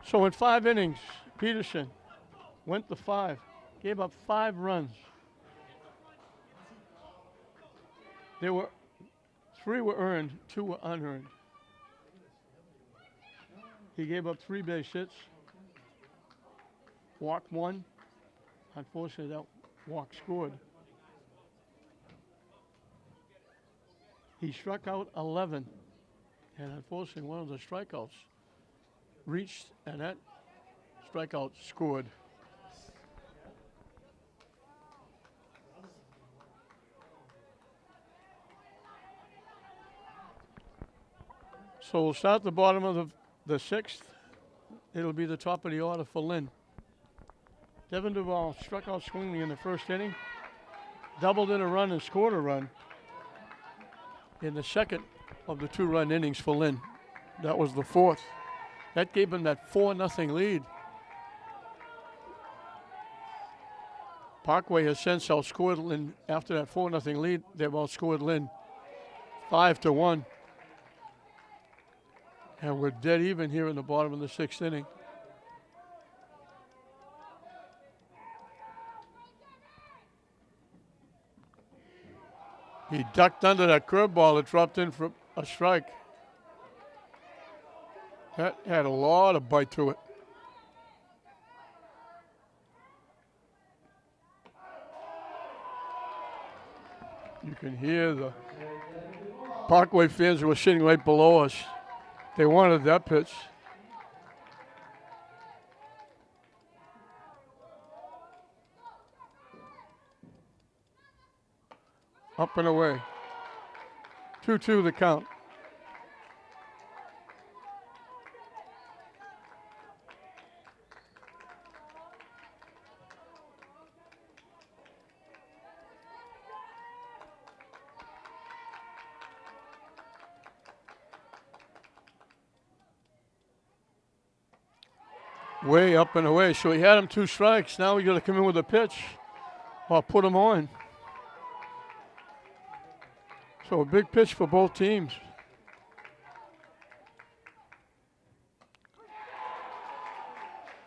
So in 5 innings, Peterson went to 5. Gave up 5 runs. There were 3 were earned, 2 were unearned. He gave up 3 base hits. Walked 1. Unfortunately, that walk scored. He struck out 11. And unfortunately, one of the strikeouts reached, and that strikeout scored. So we'll start at the bottom of the 6th. It'll be the top of the order for Lynn. Devin Duvall struck out swinging in the first inning, doubled in a run and scored a run in the second of the 2-run innings for Lynn. That was the 4th. That gave him that 4-0 lead. Parkway has since outscored Lynn. After that 4-0 lead, they've outscored Lynn 5-1. And we're dead even here in the bottom of the 6th inning. He ducked under that curveball that dropped in for a strike. That had a lot of bite to it. You can hear the Parkway fans who were sitting right below us. They wanted that pitch. Up and away. 2-2 the count. Way up and away. So he had him 2 strikes. Now we got to come in with a pitch or put him on. So a big pitch for both teams.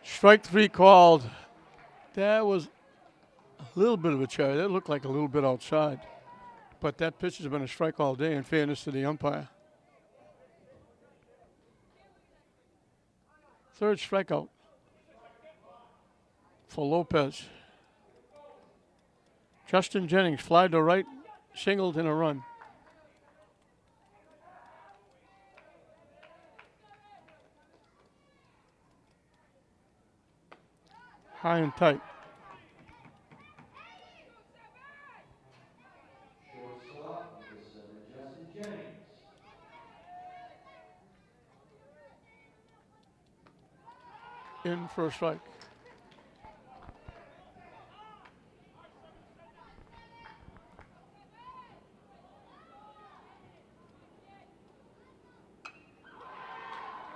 Strike 3 called. That was a little bit of a cherry. That looked like a little bit outside. But that pitch has been a strike all day, in fairness to the umpire. Third strikeout for Lopez. Justin Jennings fly to right, singled in a run. High and tight. Shortstop, number 7, Justin Jennings. In for a strike.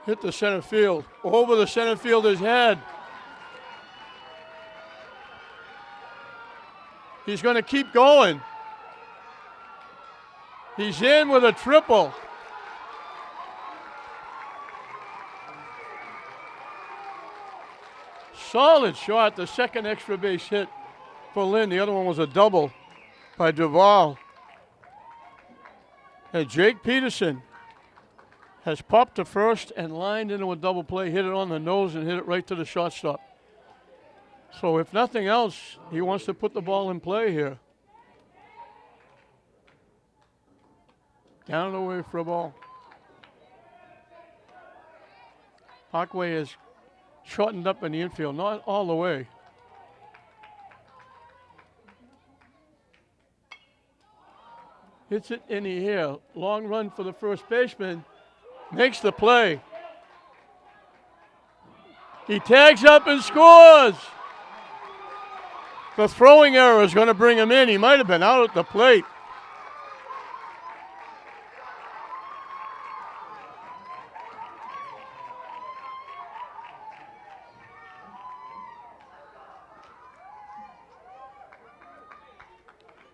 Hit the center field. Over the center fielder's head. He's going to keep going. He's in with a triple. Solid shot, the second extra base hit for Lynn. The other one was a double by Duvall. And Jake Peterson has popped to first and lined into a double play, hit it on the nose and hit it right to the shortstop. So if nothing else, he wants to put the ball in play here. Down and away for a ball. Parkway is shortened up in the infield, not all the way. Hits it in the air. Long run for the first baseman. Makes the play. He tags up and scores. The throwing error is going to bring him in. He might have been out at the plate.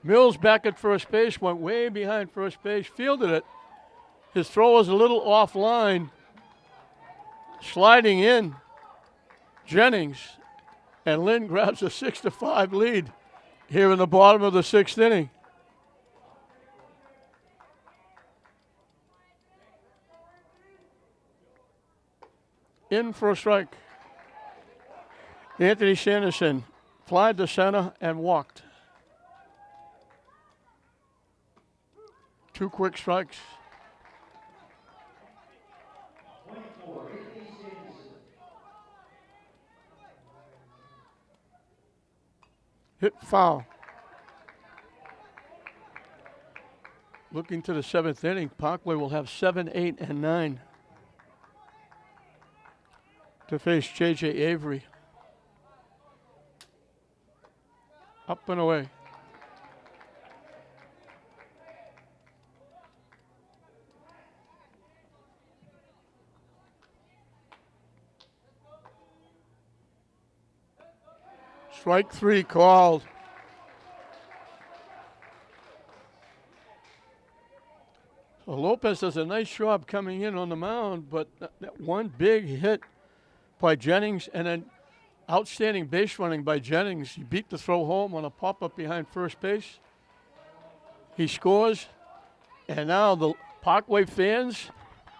Mills back at first base, went way behind first base, fielded it. His throw was a little offline. Sliding in, Jennings, and Lynn grabs a 6-5 lead here in the bottom of the sixth inning. In for a strike. Anthony Sanderson flied to center and walked. 2 quick strikes. 24, Anthony Sanderson. Hit foul. Looking to the 7th inning, Parkway will have 7, 8, and 9 to face J.J. Avery. Up and away. Strike 3 called. So Lopez does a nice job coming in on the mound, but that one big hit by Jennings and then outstanding base running by Jennings. He beat the throw home on a pop-up behind first base. He scores, and now the Parkway fans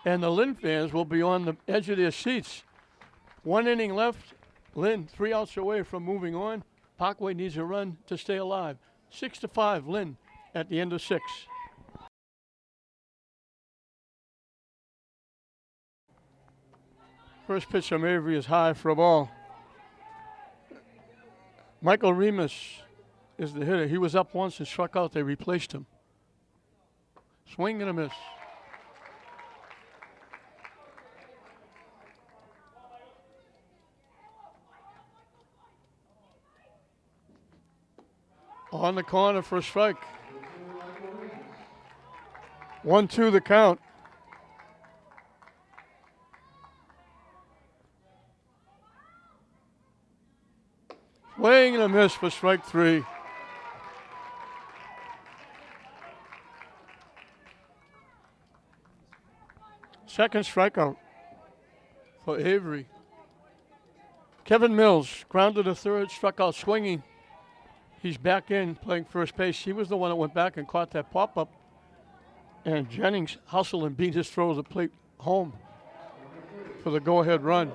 and the Lynn fans will be on the edge of their seats. 1 inning left. Lynn 3 outs away from moving on. Parkway needs a run to stay alive. 6-5, Lynn at the end of 6. First pitch from Avery is high for a ball. Michael Remus is the hitter. He was up once and struck out. They replaced him. Swing and a miss. On the corner for a strike. 1-2 the count. Swing and a miss for strike 3. Second strikeout for Avery. Kevin Mills grounded to third, struck out swinging. He's back in playing first base. He was the one that went back and caught that pop-up. And Jennings hustled and beat his throw to the plate home for the go-ahead run.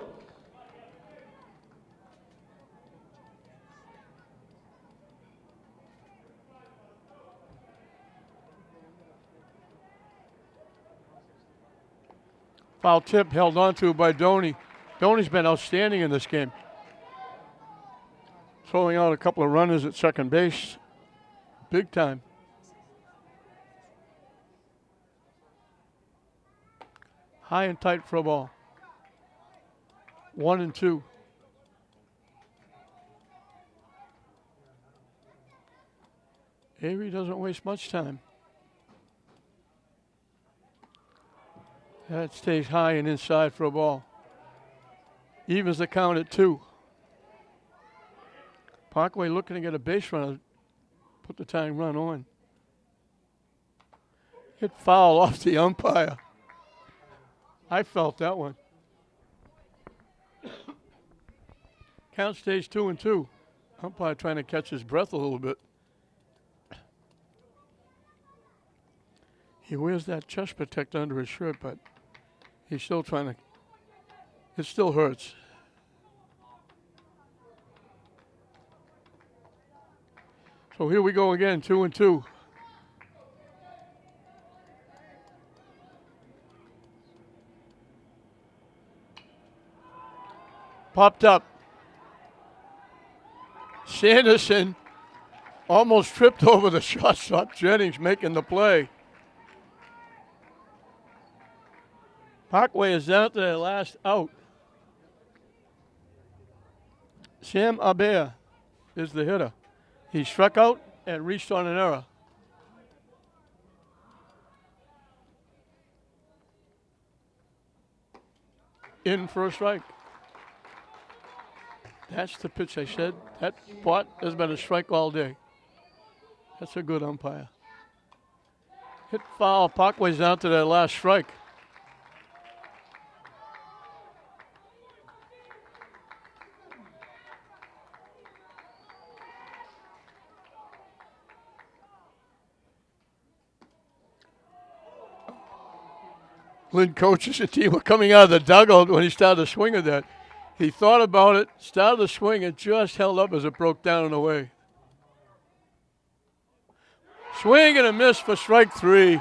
Foul tip held on to by Doney. Doney's been outstanding in this game. Throwing out a couple of runners at second base. Big time. High and tight for a ball. 1-2. Avery doesn't waste much time. That stays high and inside for a ball. Evens the count at 2. Parkway looking to get a base runner. Put the tying run on. Hit foul off the umpire. I felt that one. Count stays 2-2. Umpire trying to catch his breath a little bit. He wears that chest protector under his shirt, but he's still trying to. It still hurts. So here we go again, 2-2. Popped up. Sanderson almost tripped over the shortstop. Jennings making the play. Parkway is down to their last out. Sam Abea is the hitter. He struck out and reached on an error. In for a strike. That's the pitch I said. That spot has been a strike all day. That's a good umpire. Hit foul. Parkway's down to their last strike. Lynn coaches the team were coming out of the dugout when he started to swing at that. He thought about it, started to swing, and just held up as it broke down and away. Swing and a miss for strike 3.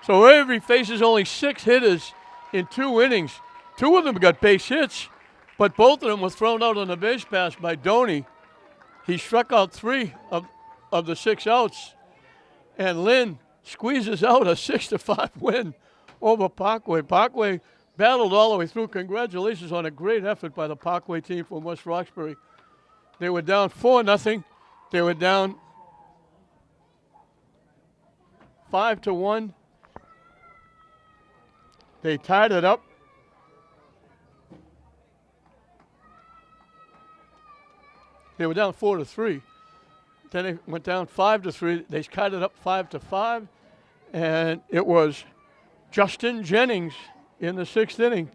So Avery faces only 6 hitters in 2 innings. 2 of them got base hits, but both of them were thrown out on the base pass by Doney. He struck out 3 of the 6 outs. And Lynn squeezes out a 6-5 win over Parkway. Parkway battled all the way through. Congratulations on a great effort by the Parkway team from West Roxbury. They were down 4-0. They were down 5-1. They tied it up. They were down 4-3. Then they went down 5-3. They cut it up 5-5. And it was Justin Jennings in the 6th inning,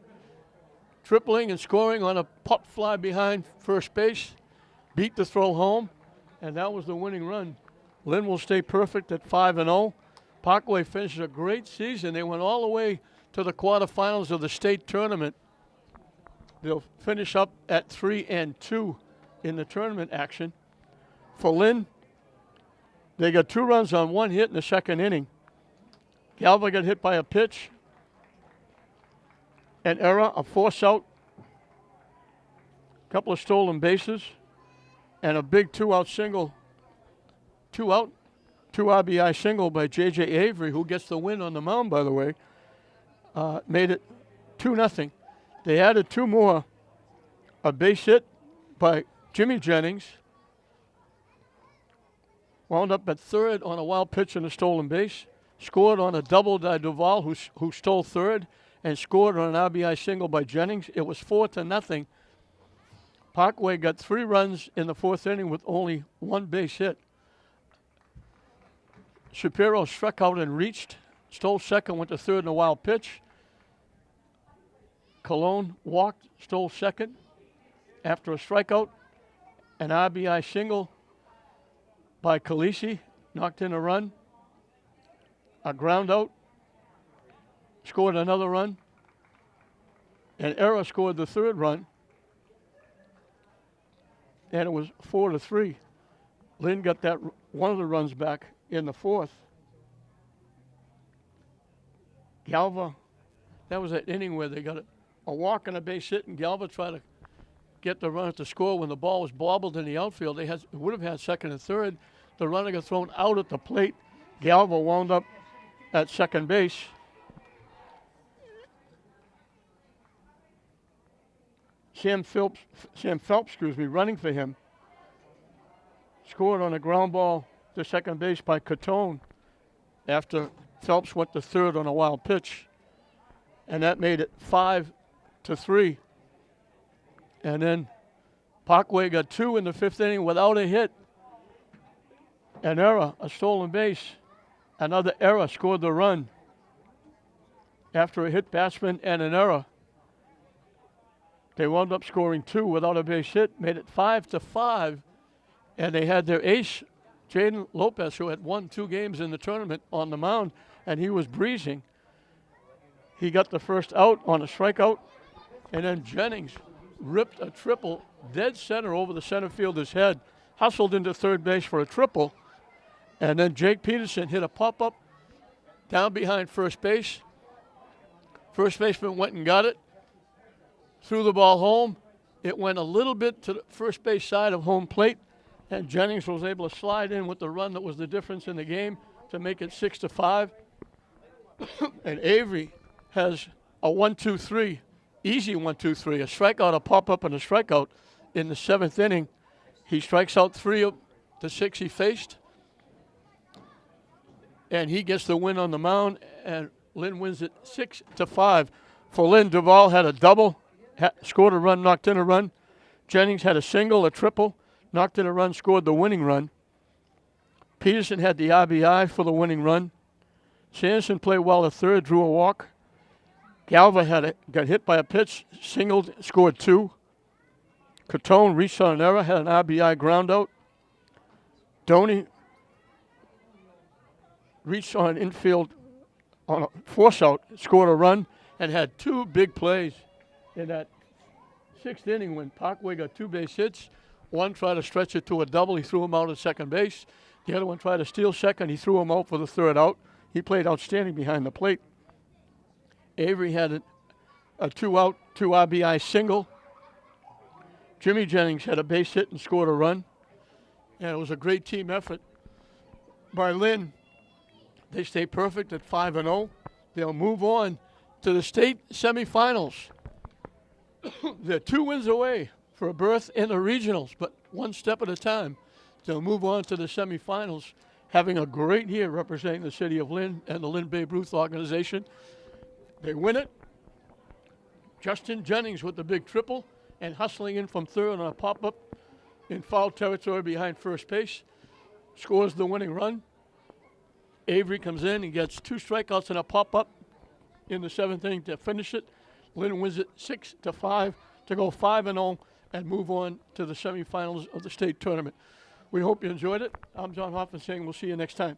tripling and scoring on a pop fly behind first base, beat the throw home, and that was the winning run. Lynn will stay perfect at 5-0. Parkway finished a great season. They went all the way to the quarterfinals of the state tournament. They'll finish up at 3-2 in the tournament action. For Lynn, they got 2 runs on 1 hit in the 2nd inning. Galva got hit by a pitch, an error, a force out, a couple of stolen bases, and a big 2-out single. 2 RBI single by J.J. Avery, who gets the win on the mound, by the way, made it 2-0. They added 2 more, a base hit by Jimmy Jennings, wound up at 3rd on a wild pitch and a stolen base. Scored on a double by Duval, who stole 3rd, and scored on an RBI single by Jennings. It was 4-0. Parkway got 3 runs in the 4th inning with only 1 base hit. Shapiro struck out and reached, stole 2nd, went to 3rd in a wild pitch. Colon walked, stole 2nd after a strikeout. An RBI single by Khaleesi, knocked in a run. A ground out, scored another run. And Era scored the 3rd run. And it was 4-3. Lynn got that one of the runs back in the 4th. Galva, that was an inning where they got a walk and a base hit, and Galva tried to get the runner to score when the ball was bobbled in the outfield. They would have had second and third. The runner got thrown out at the plate. Galva wound up at second base. Sam Phelps, running for him, scored on a ground ball to second base by Catone after Phelps went to third on a wild pitch, and that made it 5-3. And then Parkway got 2 in the 5th inning without a hit. An error, a stolen base, another error scored the run after a hit batsman and an error. They wound up scoring 2 without a base hit, made it 5-5, and they had their ace, Jaden Lopez, who had won 2 games in the tournament, on the mound, and he was breezing. He got the first out on a strikeout, and then Jennings ripped a triple dead center over the center fielder's head, hustled into third base for a triple, and then Jake Peterson hit a pop-up down behind first base. First baseman went and got it, threw the ball home. It went a little bit to the first base side of home plate, and Jennings was able to slide in with the run that was the difference in the game to make it 6-5. And Avery has a 1-2-3, easy 1-2-3, a strikeout, a pop-up, and a strikeout in the 7th inning. He strikes out 3 of the 6 he faced, and he gets the win on the mound, and Lynn wins it 6-5. For Lynn, Duvall had a double, scored a run, knocked in a run. Jennings had a single, a triple, knocked in a run, scored the winning run. Peterson had the RBI for the winning run. Sanderson played well at third, drew a walk. Galva got hit by a pitch, singled, scored 2. Catone reached on an error, had an RBI ground out. Doney reached on an infield on a force out, scored a run, and had 2 big plays in that 6th inning when Parkway got 2 base hits. One tried to stretch it to a double. He threw him out at second base. The other one tried to steal second. He threw him out for the 3rd out. He played outstanding behind the plate. Avery had a 2-out, 2 RBI single. Jimmy Jennings had a base hit and scored a run. And it was a great team effort by Lynn. They stay perfect at 5-0. They'll move on to the state semifinals. They're 2 wins away for a berth in the regionals, but one step at a time. They'll move on to the semifinals, having a great year representing the city of Lynn and the Lynn Babe Ruth organization. They win it. Justin Jennings with the big triple and hustling in from third on a pop-up in foul territory behind first base. Scores the winning run. Avery comes in and gets 2 strikeouts and a pop-up in the 7th inning to finish it. Lynn wins it 6-5 to go 5-0 and move on to the semifinals of the state tournament. We hope you enjoyed it. I'm John Hoffman saying we'll see you next time.